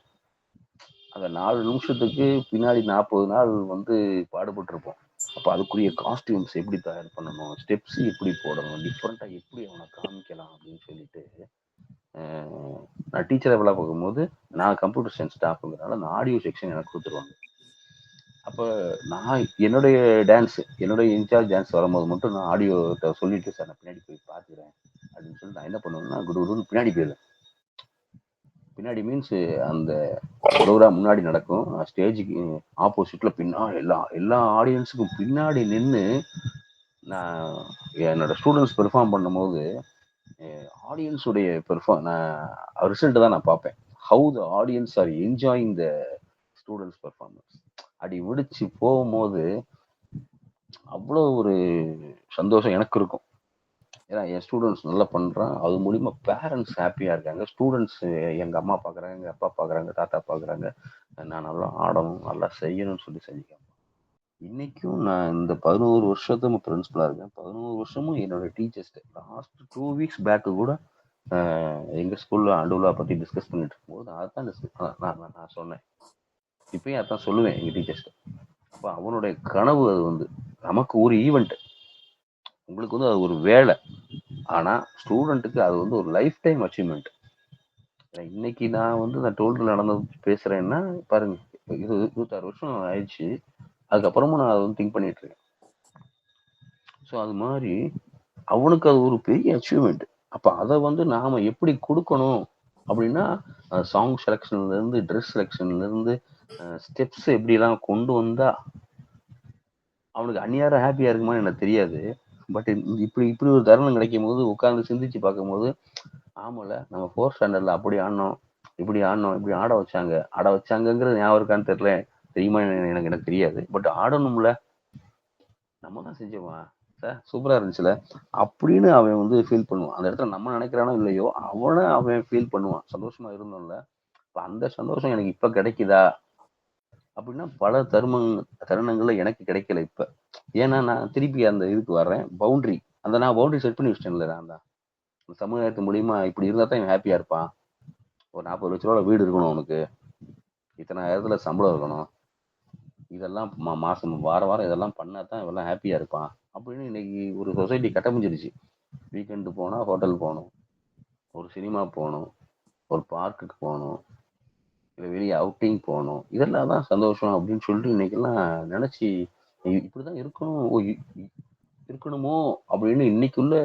Speaker 2: அந்த 4 நிமிஷத்துக்கு பின்னாடி 40 நாள் வந்து பாடுபட்டுருப்போம். அப்போ அதுக்குரிய காஸ்டியூம்ஸ் எப்படி தயார் பண்ணணும், ஸ்டெப்ஸ் எப்படி போடணும், டிஃப்ரெண்ட்டாக எப்படி அவனை காமிக்கலாம் அப்படின்னு சொல்லிட்டு நான் டீச்சரை வேலை பார்க்கும்போது நான் கம்ப்யூட்டர் சயின்ஸ் ஸ்டாஃபுங்கிறனால அந்த ஆடியோ செக்ஷன் எனக்கு கொடுத்துருவாங்க. அப்போ நான் என்னுடைய இன்சார்ஜ் டான்ஸ் வரும்போது மட்டும் நான் ஆடியோ சொல்லிட்டு சார் நான் பின்னாடி போய் பார்த்துக்கிறேன் அப்படின்னு சொல்லி நான் என்ன பண்ணுவேன்னா குடுன்னு பின்னாடி போயிடுவேன். பின்னாடி மீன்ஸ் அந்த ப்ரோக்ராம் முன்னாடி நடக்கும், ஸ்டேஜுக்கு ஆப்போசிட்ல பின்னாடி எல்லா ஆடியன்ஸுக்கும் பின்னாடி நின்று நான் என்னோட ஸ்டூடெண்ட்ஸ் பெர்ஃபார்ம் பண்ணும்போது ஆடியன்ஸுடைய ரிசல்ட் தான் நான் பார்ப்பேன். How the audience R enjoying the students performance. அப்படி விடிச்சு போகும்போது அவ்வளோ ஒரு சந்தோஷம் எனக்கு இருக்கும். ஏன்னா என் ஸ்டூடெண்ட்ஸ் நல்லா பண்ணுறான், அது மூலிமா பேரண்ட்ஸ் ஹாப்பியாக இருக்காங்க. ஸ்டூடெண்ட்ஸ் எங்கள் அம்மா பார்க்குறாங்க, எங்கள் அப்பா பார்க்குறாங்க, தாத்தா பார்க்குறாங்க, நான் நல்லா ஆடணும் நல்லா செய்யணும்னு சொல்லி செஞ்சுக்கேன். இன்றைக்கும் நான் இந்த 11 வருஷத்தும் பிரின்சிபலாக இருக்கேன். 11 வருஷமும் என்னோட டீச்சர்ஸ்ட்டு லாஸ்ட் 2 வீக்ஸ் பேக்கு கூட எங்கள் ஸ்கூலில் ஆண்டு விழா பற்றி டிஸ்கஸ் பண்ணிட்டு இருக்கும்போது அதான் நான் சொன்னேன். இப்பயும் அதான் சொல்லுவேன் எங்கள் டீச்சர்ஸ்ட்டு. அப்போ அவனுடைய கனவு அது வந்து நமக்கு ஒரு ஈவெண்ட்டு, உங்களுக்கு வந்து அது ஒரு வேலை, ஆனால் ஸ்டூடெண்ட்டுக்கு அது வந்து ஒரு லைஃப் டைம் அச்சீவ்மெண்ட். இன்னைக்கு நான் வந்து நான் 12th நடந்தது பேசுகிறேன்னா பாருங்க, 26 வருஷம் ஆயிடுச்சு, அதுக்கப்புறமும் நான் அதை வந்து திங்க் பண்ணிட்டு இருக்கேன். ஸோ அது மாதிரி அவனுக்கு அது ஒரு பெரிய அச்சீவ்மெண்ட். அப்போ அதை வந்து நாம் எப்படி கொடுக்கணும் அப்படின்னா சாங் செலெக்ஷன்லேருந்து ட்ரெஸ் செலெக்ஷன்லேருந்து ஸ்டெப்ஸ் எப்படிலாம் கொண்டு வந்தா அவனுக்கு அந்நியாரம் ஹாப்பியாக இருக்குமான்னு எனக்கு தெரியாது. பட் இப்படி இப்படி ஒரு தருணம் கிடைக்கும் போது உட்காந்து சிந்திச்சு பார்க்கும்போது ஆமால நம்ம 4th ஸ்டாண்டர்டில் அப்படி ஆடினோம், இப்படி ஆடினோம், இப்படி ஆட வச்சாங்கங்கிறது ஞாபகம் இருக்கான்னு தெரியல, தெரியுமா எனக்கு எனக்கு தெரியாது. பட் ஆடணும்ல, நம்ம தான் செஞ்சோமா சார், சூப்பராக இருந்துச்சுல அப்படின்னு அவன் வந்து ஃபீல் பண்ணுவான். அந்த இடத்துல நம்ம நினைக்கிறானோ இல்லையோ அவன் ஃபீல் பண்ணுவான். சந்தோஷமா இருந்தோம்ல, இப்போ அந்த சந்தோஷம் எனக்கு இப்போ கிடைக்குதா அப்படின்னா பல தருணங்கள்ல எனக்கு கிடைக்கல இப்ப. ஏன்னா நான் திருப்பி அந்த இதுக்கு வர்றேன், பவுண்டரி. நான் பவுண்டரி செட் பண்ணி வச்சிட்டேன்ல. நான் தான் சமூகத்து மூலியமா இப்படி இருந்தா தான் இவன் ஹாப்பியா இருப்பான். ஒரு 40 லட்ச ரூபா வீடு இருக்கணும் அவனுக்கு, இத்தனை இடத்துல சம்பளம் இருக்கணும், இதெல்லாம் மாசம் வாரம் இதெல்லாம் பண்ணா தான் இவெல்லாம் ஹாப்பியா இருப்பான் அப்படின்னு இன்னைக்கு ஒரு சொசைட்டி கட்டமைஞ்சிருச்சு. வீக்கெண்டு போனா ஹோட்டல் போகணும், ஒரு சினிமா போகணும், ஒரு பார்க்குக்கு போகணும், இல்லை வெளியே அவுட்டிங் போகணும், இதெல்லாம் தான் சந்தோஷம் அப்படின்னு சொல்லிட்டு இன்னைக்கெல்லாம் நினைச்சு இப்படிதான் இருக்கணுமோ அப்படின்னு இன்னைக்குள்ள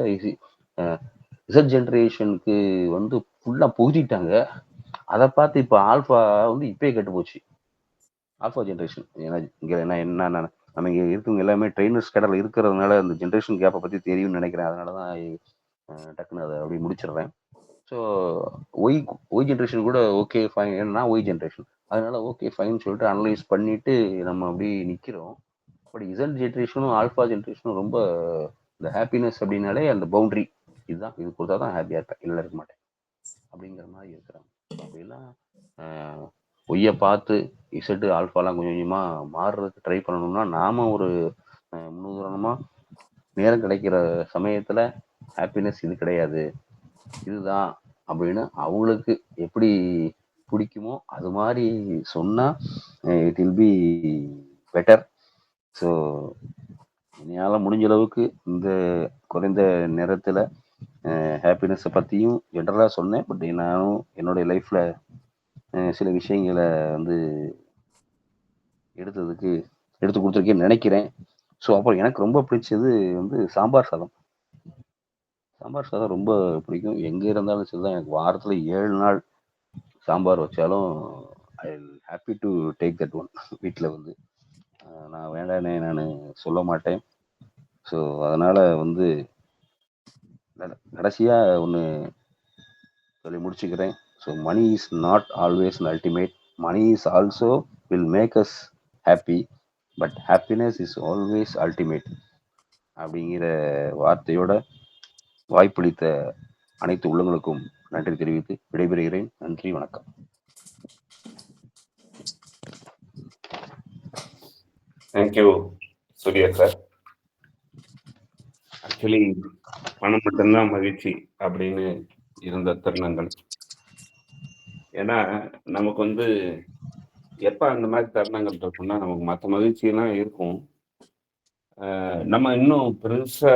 Speaker 2: இசட் ஜென்ரேஷனுக்கு வந்து ஃபுல்லா புகுத்திட்டாங்க. அதை பார்த்து இப்ப ஆல்பா வந்து இப்பயே கெட்டு போச்சு. Alpha generation. ஏன்னா இங்க என்ன நம்ம இங்க இருக்கவங்க எல்லாமே ட்ரெயினர்ஸ் கடல் இருக்கிறதுனால அந்த ஜென்ரேஷன் கேப்பை பத்தி தெரியும்னு நினைக்கிறேன். அதனாலதான் டக்குன்னு அதை அப்படி முடிச்சிடுறேன். ஸோ ஒய் ஜென்ரேஷன் கூட ஓகே ஃபைன், ஏன்னா ஒய் ஜென்ரேஷன், அதனால ஓகே ஃபைன் சொல்லிட்டு அனலைஸ் பண்ணிட்டு நம்ம அப்படி நிக்கிறோம். பட் இசட் ஜென்ரேஷனும் ஆல்பா ஜென்ரேஷனும் ரொம்ப இந்த ஹாப்பினஸ் அப்படின்னாலே அந்த பவுண்டரி, இதுதான், இது கொடுத்தா தான் ஹாப்பியா இருப்பேன், இல்லை இருக்க மாட்டேன் அப்படிங்கிற மாதிரி இருக்கிறாங்க. அப்படிலாம் ஒய்யை பார்த்து இசட்டு ஆல்ஃபாலாம் கொஞ்சம் கொஞ்சமா மாறுறதுக்கு ட்ரை பண்ணணும்னா நாம ஒரு முன்னுதாரணமா நேரம் கிடைக்கிற சமயத்துல ஹாப்பினஸ் இது கிடையாது, இதுதான் அப்படின்னு அவங்களுக்கு எப்படி பிடிக்குமோ அது மாதிரி சொன்னா it will be better. So என்னால் முடிஞ்ச அளவுக்கு இந்த குறைந்த நேரத்தில் ஹாப்பினஸை பற்றியும் ஜென்ரலாக சொன்னேன். பட் நானும் என்னுடைய லைஃப்பில் சில விஷயங்களை வந்து எடுத்து கொடுத்துருக்கேன்னு நினைக்கிறேன். ஸோ அப்புறம் எனக்கு ரொம்ப பிடிச்சது வந்து சாம்பார் சாதம். சாம்பார் சாதம் ரொம்ப பிடிக்கும். எங்கே இருந்தாலும் சரி தான், எனக்கு வாரத்தில் 7 நாள் சாம்பார் வச்சாலும் I happy to take that one. வீட்டில் வந்து நான் வேண்டானே நான் சொல்ல மாட்டேன். ஸோ அதனால் வந்து கடைசியாக ஒன்று சொல்லி முடிச்சுக்கிறேன். So money is not always an ultimate, money is also will make us happy, but happiness is always ultimate அப்படிங்கிற வார்த்தையோட வாய்ப்பளித்த அனைத்து உள்ளங்களுக்கும் நன்றி தெரிவித்து விடைபெறுகிறேன். நன்றி, வணக்கம்.
Speaker 1: Thank you Surya sir. ஆக்சுவலி பணம் மட்டும்தான் மகிழ்ச்சி அப்படின்னு இருந்த தருணங்கள். ஏன்னா நமக்கு வந்து எப்ப அந்த மாதிரி தருணங்கள் இருக்கும்னா நமக்கு மற்ற மகிழ்ச்சியெல்லாம் இருக்கும், நம்ம இன்னும் பெருசா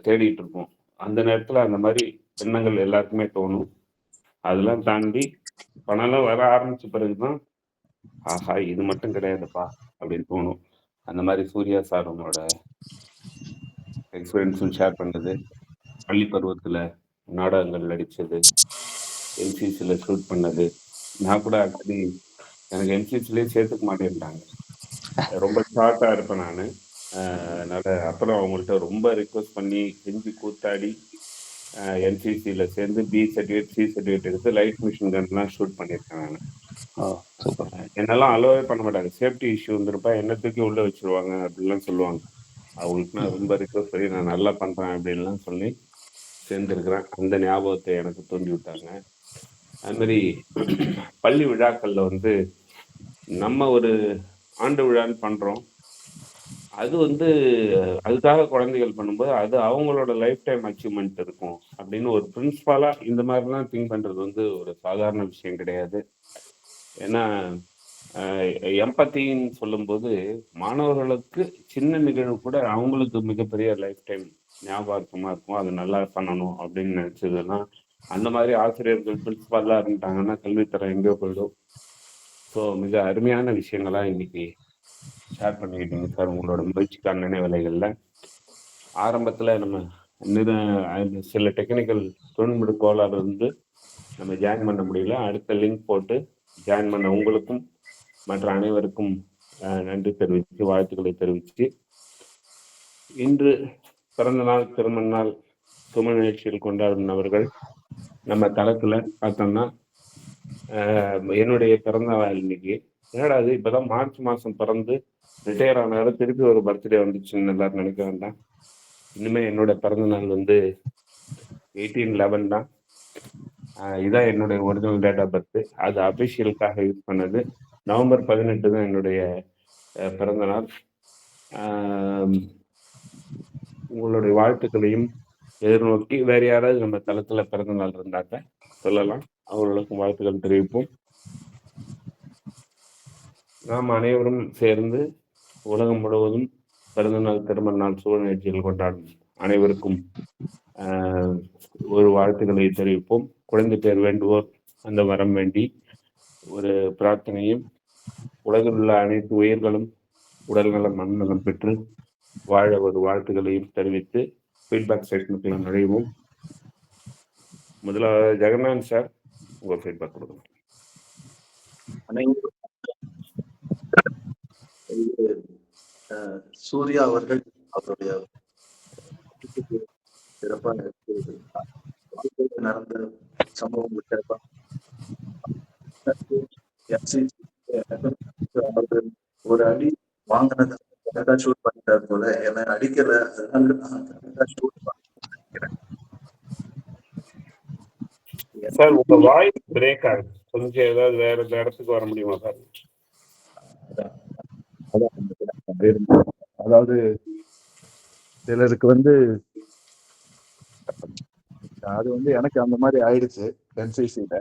Speaker 1: தேடிட்டு இருப்போம். அந்த நேரத்துல அந்த மாதிரி எண்ணங்கள் எல்லாருக்குமே தோணும். அதெல்லாம் தாண்டி பணம்லாம் வர ஆரம்பிச்ச பிறகுதான் ஆஹா இது மட்டும் கிடையாதுப்பா அப்படின்னு தோணும். அந்த மாதிரி சூர்யா சார் உங்களோட எக்ஸ்பீரியன்ஸும் ஷேர் பண்ணது, பள்ளி பருவத்துல நாடகங்கள் நடிச்சது, என்சிசியில் ஷூட் பண்ணது. நான் கூட ஆக்சுவலி எனக்கு என்சிசிலேயே சேர்த்துக்க மாட்டேன்ட்டாங்க, ரொம்ப ஷார்ட்டா இருப்பேன் நான். அதனால அப்புறம் அவங்கள்ட்ட ரொம்ப ரிக்வஸ்ட் பண்ணி கெஞ்சி கூத்தாடி என்சிசியில் சேர்ந்து பி சர்டிஃபிகேட் சி சர்டிஃபிகேட் எடுத்து லைட் மிஷின் கன்லாம் ஷூட் பண்ணியிருக்கேன் நான். என்னெல்லாம் அலோவே பண்ண மாட்டாங்க, சேஃப்டி இஷ்யூ வந்துருப்பா, என்ன தூக்கி உள்ள வச்சிருவாங்க அப்படின்லாம் சொல்லுவாங்க. அவங்களுக்கு நான் ரொம்ப ரிக்வஸ்ட் பண்ணி நான் நல்லா பண்றேன் அப்படின்லாம் சொல்லி சேர்ந்துருக்கிறேன். அந்த ஞாபகத்தை எனக்கு தூண்டி விட்டாங்க. அது மாதிரி பள்ளி விழாக்கள்ல வந்து நம்ம ஒரு ஆண்டு விழான்னு பண்றோம், அது வந்து அதுக்காக குழந்தைகள் பண்ணும்போது அது அவங்களோட லைஃப் டைம் அச்சீவ்மெண்ட் இருக்கும் அப்படின்னு ஒரு பிரின்சிபாலா இந்த மாதிரிலாம் திங்க் பண்றது வந்து ஒரு சாதாரண விஷயம் கிடையாது. ஏன்னா எம்பத்தின்னு சொல்லும்போது மாணவர்களுக்கு சின்ன நிகழ்வு கூட அவங்களுக்கு மிகப்பெரிய லைஃப் டைம் ஞாபகமா இருக்கும். அது நல்லா பண்ணணும் அப்படின்னு நினைச்சதுன்னா அந்த மாதிரி ஆசிரியர்கள் பிரின்சிபாலா இருந்துட்டாங்கன்னா கல்வித்தரம் எங்கேயோ போயிடும். ஸோ மிக அருமையான விஷயங்களா இன்னைக்கு ஷேர் பண்ணிக்கிட்டீங்க சார். உங்களோட முயற்சிக்கான நினைவலைகள்ல ஆரம்பத்துல நம்ம சில டெக்னிக்கல் தொழில்நுட்ப கோளாறு வந்து நம்ம ஜாயின் பண்ண முடியல. அடுத்த லிங்க் போட்டு ஜாயின் பண்ண உங்களுக்கும் மற்ற அனைவருக்கும் நன்றி தெரிவித்து வாழ்த்துக்களை தெரிவித்து, இன்று பிறந்த நாள், திருமண நாள், சும நிகழ்ச்சியில் கொண்டாடும் நபர்கள் நம்ம தளத்துல பார்த்தோம்னா என்னுடைய பிறந்த நாள் இன்னைக்கு. என்னடா அது இப்பதான் மார்ச் மாசம் பிறந்து ரிட்டையர் ஆனால திருப்பி ஒரு பர்த்டே வந்துச்சுன்னு எல்லாரும் நினைக்க வேண்டாம். இனிமே என்னோட பிறந்த நாள் வந்து 18/11 தான். இதான் என்னுடைய ஒரிஜினல் டேட் ஆஃப் பர்த். அது அபிஷியலுக்காக யூஸ் பண்ணது. நவம்பர் 18 தான் என்னுடைய பிறந்த நாள். உங்களுடைய வாழ்த்துக்களையும் எதிர்நோக்கி வேற யாராவது நம்ம தளத்துல பிறந்த நாள் இருந்தாக்க சொல்லலாம். அவர்களுக்கும் வாழ்த்துக்கள் தெரிவிப்போம். நாம் அனைவரும் சேர்ந்து உலகம் முழுவதும் பிறந்த நாள், திருமண நாள், சுப நிகழ்ச்சிகள் கொண்டாடும் அனைவருக்கும் ஒரு வாழ்த்துக்களை தெரிவிப்போம். குழந்தை பேர் வேண்டுவோர் அந்த வரம் வேண்டி ஒரு பிரார்த்தனையும், உலகில் உள்ள அனைத்து உயிர்களும் உடல்நலம் மனநலம் பெற்று வாழ ஒரு வாழ்த்துக்களையும் தெரிவித்து ஃபீட்பேக் செஷனுக்குள்ள நுழைவோம். முதல்ல ஜெகநாத் சார் உங்க ஃபீட்பேக் கொடுங்க.
Speaker 4: சூர்யா அவர்கள் அவருடைய சிறப்பாக நடந்த சம்பவம் சிறப்பாக ஒரு அடி வாங்கினதை ஷூட் பண்ணிட்டாரு போல, என்னை அடிக்கல, ஷூட்
Speaker 1: சார் உங்க வாய்ஸ் பிரேக் ஆகுது. கொஞ்சம் ஏதாவது வேற இடத்துக்கு வர முடியுமா சார்?
Speaker 4: அதாவது சிலருக்கு வந்து அது வந்து எனக்கு அந்த மாதிரி ஆயிடுச்சு என்சிசியில.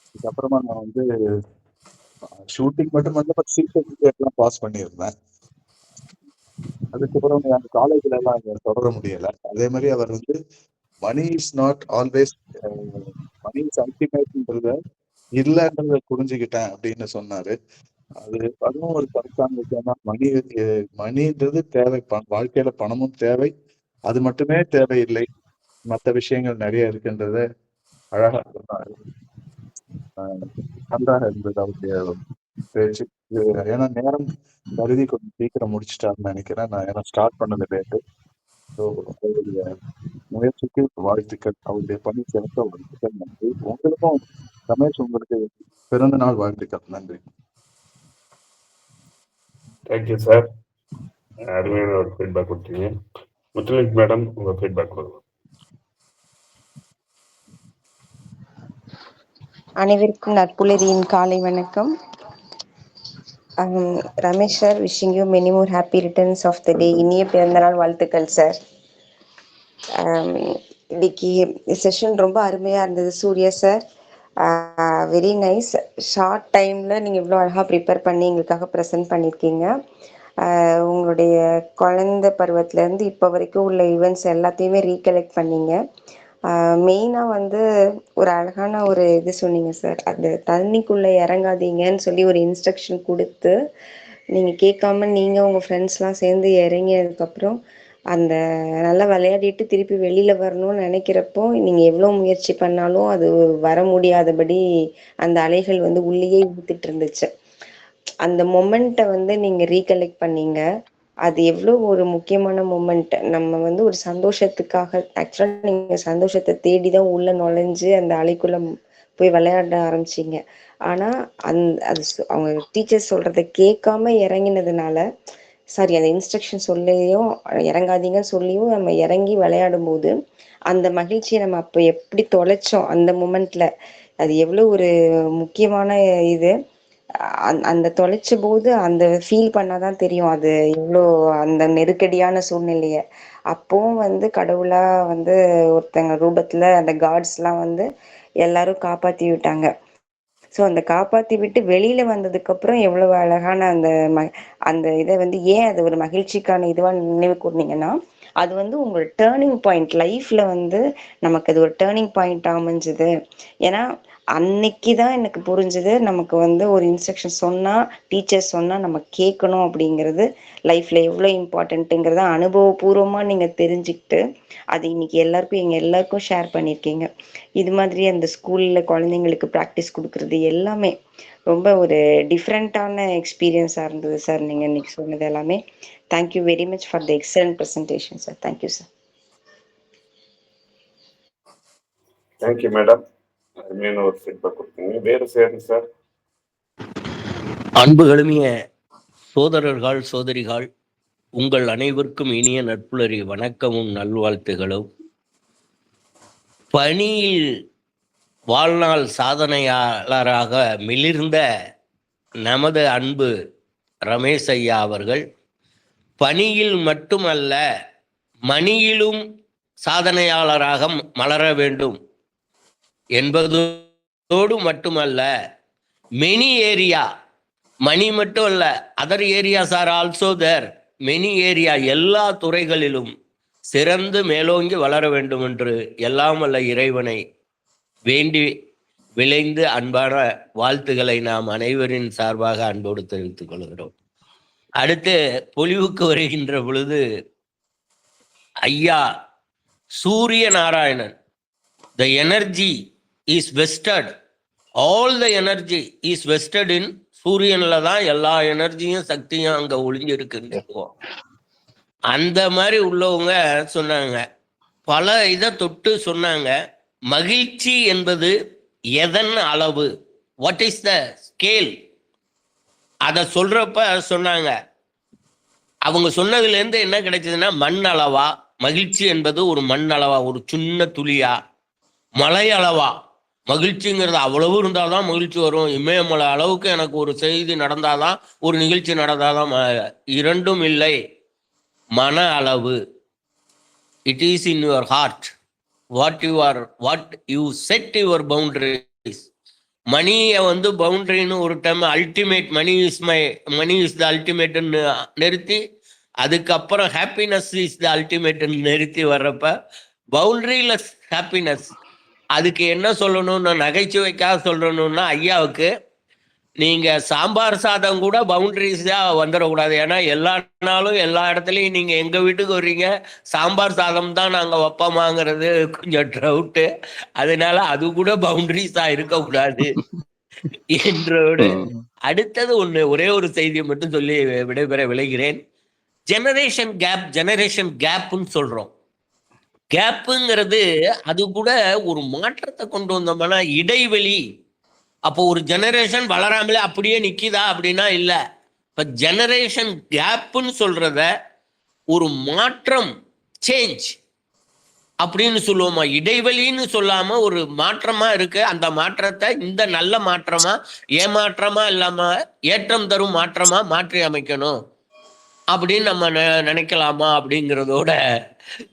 Speaker 4: அதுக்கப்புறமா நான் வந்து ஷூட்டிங் மட்டும் வந்து சீக்கிரம் பாஸ் பண்ணியிருந்தேன். அதுக்கப்புறம் என் காலேஜ்ல எல்லாம் தொடர முடியல. அதே மாதிரி அவர் வந்து money is not always, money is அல்டிமேட்ன்றத இல்லைன்றத புரிஞ்சுக்கிட்டேன் அப்படின்னு சொன்னாரு. அதுவும் ஒரு கரெக்டான விஷயம் தான். மணின்றது தேவை, வாழ்க்கையில பணமும் தேவை, அது மட்டுமே தேவையில்லை, மற்ற விஷயங்கள் நிறைய இருக்குன்றத அழகா சொன்னாரு. நன்றாக இருந்தது அவருடைய பேச்சு. ஏன்னா நேரம் கருதி கொஞ்சம் சீக்கிரம் முடிச்சுட்டாருன்னு நினைக்கிறேன். நான் ஏன்னா ஸ்டார்ட் பண்ணது லேட்டு. ஸோ அவருடைய முயற்சிக்கு வாழ்த்துக்கள், அவருடைய பணி சிறக்க வாழ்த்துக்கள். நன்றி. உங்களுக்கும் ரமேஷ், உங்களுக்கு பிறந்த நாள் வாழ்த்துக்கள். நன்றி.
Speaker 1: Thank you sir. அருமையான ஒரு ஃபீட்பேக் கொடுத்தீங்க. முத்துலட்சுமி மேடம் உங்க ஃபீட்பேக் கொடுங்க.
Speaker 5: அனைவருக்கும் நற்புலரியின் காலை வணக்கம். Ramesh sir, wishing you many more happy returns of the day. இனிய பிறந்தநாள் வாழ்த்துக்கள் சார். இன்னைக்கு செஷன் ரொம்ப அருமையாக இருந்தது Surya sir. Very nice. Short டைமில் நீங்கள் இவ்வளோ அழகாக ப்ரிப்பேர் பண்ணி எங்களுக்காக ப்ரெசென்ட் பண்ணியிருக்கீங்க. உங்களுடைய குழந்தை பருவத்திலேருந்து இப்போ வரைக்கும் உள்ள ஈவெண்ட்ஸ் எல்லாத்தையுமே ரீகலெக்ட் பண்ணீங்க. மெயினாக வந்து ஒரு அழகான ஒரு இது சொன்னீங்க சார். அந்த தண்ணிக்குள்ளே இறங்காதீங்கன்னு சொல்லி ஒரு இன்ஸ்ட்ரக்ஷன் கொடுத்து நீங்கள் கேட்காம நீங்கள் உங்கள் ஃப்ரெண்ட்ஸ்லாம் சேர்ந்து இறங்கியதுக்கப்புறம் அந்த நல்லா விளையாடிட்டு திருப்பி வெளியில் வரணும்னு நினைக்கிறப்போ நீங்கள் எவ்வளோ முயற்சி பண்ணாலும் அது வர முடியாதபடி அந்த அலைகள் வந்து உள்ளேயே ஊத்திட்டு இருந்துச்சு. அந்த மொமெண்ட்டை வந்து நீங்கள் ரீகலெக்ட் பண்ணீங்க. அது எவ்வளோ ஒரு முக்கியமான மொமெண்ட். நம்ம வந்து ஒரு சந்தோஷத்துக்காக, ஆக்சுவலாக நீங்கள் சந்தோஷத்தை தேடி தான் உள்ளே நுழைஞ்சு அந்த அலைக்குள்ளே போய் விளையாட ஆரம்பிச்சிங்க. ஆனால் அது அவங்க டீச்சர்ஸ் சொல்கிறத கேட்காம இறங்கினதுனால, சாரி, அந்த இன்ஸ்ட்ரக்ஷன் சொல்லியும் இறங்காதீங்கன்னு சொல்லியும் நம்ம இறங்கி விளையாடும் போது அந்த மகிழ்ச்சியை நம்ம அப்போ எப்படி தொலைச்சோம் அந்த மொமெண்ட்ல. அது எவ்வளோ ஒரு முக்கியமான இது. அந்த தொலைச்ச போது அந்த ஃபீல் பண்ணாதான் தெரியும் அது எவ்வளோ அந்த நெருக்கடியான சூழ்நிலைய. அப்பவும் வந்து கடவுளா வந்து ஒருத்தங்க ரூபத்துல அந்த காட்ஸ்லாம் வந்து எல்லாரும் காப்பாத்தி விட்டாங்க. ஸோ அந்த காப்பாற்றி விட்டு வெளியில் வந்ததுக்கப்புறம் எவ்வளோ அழகான அந்த இதை வந்து ஏன் அது ஒரு மகிழ்ச்சிக்கான இதுவாக நினைவு கூர்ந்தீங்கன்னா, அது வந்து உங்களோட டேர்னிங் பாயிண்ட் லைஃப்பில் வந்து நமக்கு அது ஒரு டேர்னிங் பாயிண்ட் அமைஞ்சுது. ஏன்னா அன்னைக்கு தான் எனக்கு புரிஞ்சது, நமக்கு வந்து ஒரு இன்ஸ்ட்ரக்ஷன் சொன்னால், டீச்சர் சொன்னால் நம்ம கேட்கணும் அப்படிங்கிறது லைஃப்பில் எவ்வளோ இம்பார்ட்டண்ட்டுங்கிறத அனுபவபூர்வமாக நீங்கள் தெரிஞ்சுக்கிட்டு, அது இன்னைக்கு எல்லாருக்கும் எங்கள் எல்லாருக்கும் ஷேர் பண்ணியிருக்கீங்க. இது மாதிரி அந்த ஸ்கூலில் குழந்தைங்களுக்கு ப்ராக்டிஸ் கொடுக்குறது எல்லாமே ரொம்ப ஒரு டிஃப்ரெண்ட்டான எக்ஸ்பீரியன்ஸாக இருந்தது சார். நீங்கள் இன்னைக்கு சொன்னது எல்லாமே. Thank you very much for the excellent presentation sir. Thank you sir.
Speaker 1: Thank you madam. அருமையான ஒரு ஃபீட்பேக் கொடுத்தீங்க. வேறு சார்.
Speaker 6: அன்புகளுமிய சோதரர்கள் சோதரிகள், உங்கள் அனைவருக்கும் இனிய நட்புலரி வணக்கமும் நல்வாழ்த்துகளும். பணியில் வாழ்நாள் சாதனையாளராக மிளிர்ந்த நமது அன்பு ரமேஷ் ஐயா அவர்கள் பணியில் மட்டுமல்ல மணியிலும் சாதனையாளராக மலர வேண்டும் என்பதோடு மட்டுமல்ல, மெனி ஏரியா, மணி மட்டும் அல்ல, other areas are also there, many area, எல்லா துறைகளிலும் சிறந்து மேலோங்கி வளர வேண்டும் என்று எல்லாம் வல்ல இறைவனை வேண்டி விளைந்து அன்பான வாழ்த்துக்களை நாம் அனைவரின் சார்பாக அன்போடு தெரிவித்துக் கொள்கிறோம். அடுத்து பொலிவுக்கு வருகின்ற பொழுது, ஐயா சூரிய Narayanan, the energy is vested, all the energy is vested in சூரியன்ல தான் எல்லா எனர்ஜியும் சக்தியும் அங்க ஒளிஞ்சு இருக்குன்னு. அந்த மாதிரி உள்ளவங்க சொன்னாங்க, பல இதை தொட்டு சொன்னாங்க. மகிழ்ச்சி என்பது எதன் அளவு, வாட் இஸ் த ஸ்கேல், அதை சொல்றப்ப சொன்னாங்க. அவங்க சொன்னதுல இருந்து என்ன கிடைச்சதுன்னா, மண் அளவா மகிழ்ச்சி என்பது ஒரு மண் அளவா, ஒரு சின்ன துளியா, மலை அளவா மகிழ்ச்சிங்கிறது அவ்வளவு இருந்தாதான் மகிழ்ச்சி வரும். இமயமலை அளவுக்கு எனக்கு ஒரு செய்தி நடந்தாதான், ஒரு நிகழ்ச்சி நடந்தாதான், இரண்டும் இல்லை. மன அளவு, it is in your heart, what you set your boundaries. மணியை வந்து பவுண்டரின்னு ஒரு time ultimate, money is the அல்டிமேட்னு நிறுத்தி, அதுக்கப்புறம் ஹாப்பினஸ் இஸ் த அல்டிமேட்னு நிறுத்தி வர்றப்ப பவுண்டரிலெஸ் ஹாப்பினஸ். அதுக்கு என்ன சொல்லணும்னு நகைச்சுவைக்காக சொல்லணும்னா, ஐயாவுக்கு நீங்க சாம்பார் சாதம் கூட பவுண்டரிஸா வந்துடக்கூடாது. ஏன்னா எல்லா நாளும் எல்லா இடத்துலையும் நீங்க எங்க வீட்டுக்கு வர்றீங்க, சாம்பார் சாதம் தான் நாங்க வைப்போமாங்கிறது கொஞ்சம் டவுட்டு. அதனால அது கூட பவுண்டரிஸா இருக்கக்கூடாது என்றோடு அடுத்தது ஒரே ஒரு செய்தியை மட்டும் சொல்லி விடைபெற விளைகிறேன். ஜெனரேஷன் கேப்னு சொல்றோம். கேப்புங்கிறது அது கூட ஒரு மாற்றத்தை கொண்டு வந்தோம்னா, இடைவெளி. அப்போ ஒரு ஜெனரேஷன் வளராமலே அப்படியே நிக்குதா அப்படின்னா இல்ல. இப்ப ஜெனரேஷன் கேப்னு சொல்றத ஒரு மாற்றம், சேஞ்ச் அப்படின்னு சொல்லுவோமா, இடைவெளின்னு சொல்லாம ஒரு மாற்றமா இருக்கு. அந்த மாற்றத்தை இந்த நல்ல மாற்றமா, ஏமாற்றமா இல்லாம ஏற்றம் தரும் மாற்றமா மாற்றி அமைக்கணும் அப்படின்னு நம்ம நினைக்கலாமா அப்படிங்கிறதோட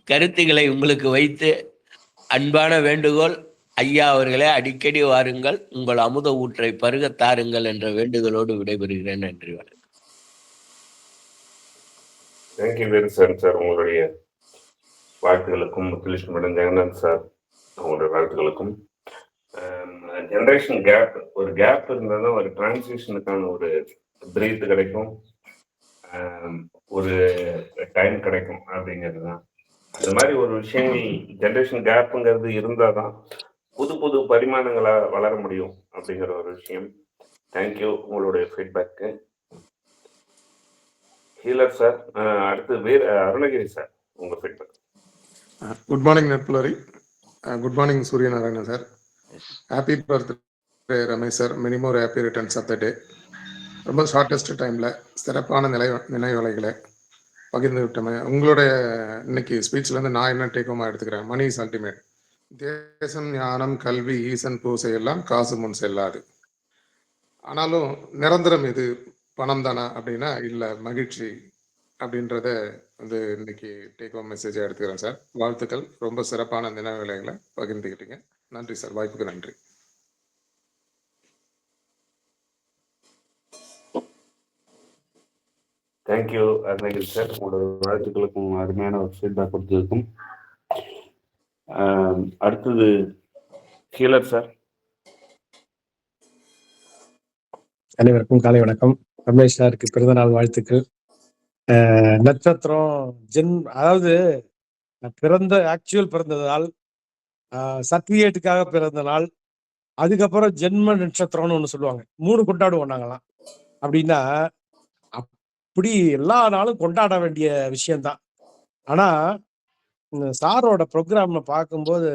Speaker 6: கருத்துக்களை உங்களுக்கு வைத்து அன்பான வேண்டுகோள், ஐயா அவர்களே அடிக்கடி வாருங்கள், உங்கள் அமுத ஊற்றை பருகத்தாருங்கள் என்ற வேண்டுதலோடு விடைபெறுகிறேன். நன்றி, வணக்கம்.
Speaker 1: Thank you very sir. உங்களுடைய வாழ்த்துக்களுக்கும், முத்துலட்சுமி மேடம், ஜெகநாத் சார் உங்களுடைய வாழ்த்துக்களுக்கும். ஜெனரேஷன் கேப், ஒரு கேப் இருந்தால் தான் ஒரு டிரான்சிஷனுக்கான ஒரு பிரீத் கிடைக்கும், ஒரு டைம் கிடைக்கும் அப்படிங்கிறது தான். அந்த மாதிரி ஒரு விஷயங்கள் ஜெனரேஷன் கேப்புங்கிறது இருந்தால் தான் புது புது பரிமாணங்களை வளர முடியும் அப்படிங்கிற ஒரு விஷயம். தேங்க்யூ உங்களுடைய ஃபீட்பேக்கு. ஹீலர் சார், அடுத்து அருணகிரி சார், உங்கள் feedback.
Speaker 3: Good morning Natpulari. Good morning Suryanarayanan sir. Happy birthday Ramesh sir. Many more happy returns of the day. ரொம்ப ஷார்ட்டஸ்ட் டைமில் சிறப்பான நினைவலைகளை பகிர்ந்து விட்டோமே. உங்களுடைய இன்னைக்கு ஸ்பீச்லேருந்து நான் என்ன டேக்கமாக எடுத்துக்கிறேன், மணி இஸ் அல்டிமேட். தேசம், ஞானம், கல்வி, ஈசன் பூசை எல்லாம் காசு முன் செல்லாது. ஆனாலும் நிரந்தரம் இது பணம் தானா அப்படின்னா இல்லை, மகிழ்ச்சி அப்படின்றத வந்து இன்னைக்கு டேக் ஹோம் மெசேஜாக எடுத்துக்கிறேன் சார். வாழ்த்துக்கள். ரொம்ப சிறப்பான நினைவலைகளை பகிர்ந்துக்கிட்டீங்க. நன்றி சார், வாய்ப்புக்கு நன்றி.
Speaker 1: தேங்க்யூ அருணகிரி சார், உங்களோட வாழ்த்துக்களுக்கும் அருமையான ஒரு ஃபீட்பேக் கொடுத்ததுக்கும். அடுத்தது ஹீலர் சார்.
Speaker 7: அனைவருக்கும் காலை வணக்கம். ரமேஷ் சாருக்கு பிறந்தநாள் வாழ்த்துக்கள். நட்சத்திரம் அதாவது ஆக்சுவல் பிறந்த நாள், சர்டிபிகேட்டுக்காக பிறந்த நாள், அதுக்கப்புறம் ஜென்ம நட்சத்திரம்னு ஒண்ணு சொல்லுவாங்க. 3 கொண்டாடுவோம் நாங்கலாம். அப்படின்னா அப்படி எல்லா நாளும் கொண்டாட வேண்டிய விஷயம்தான். ஆனா சாரோட ப்ரோக்ராம்ல பார்க்கும்போது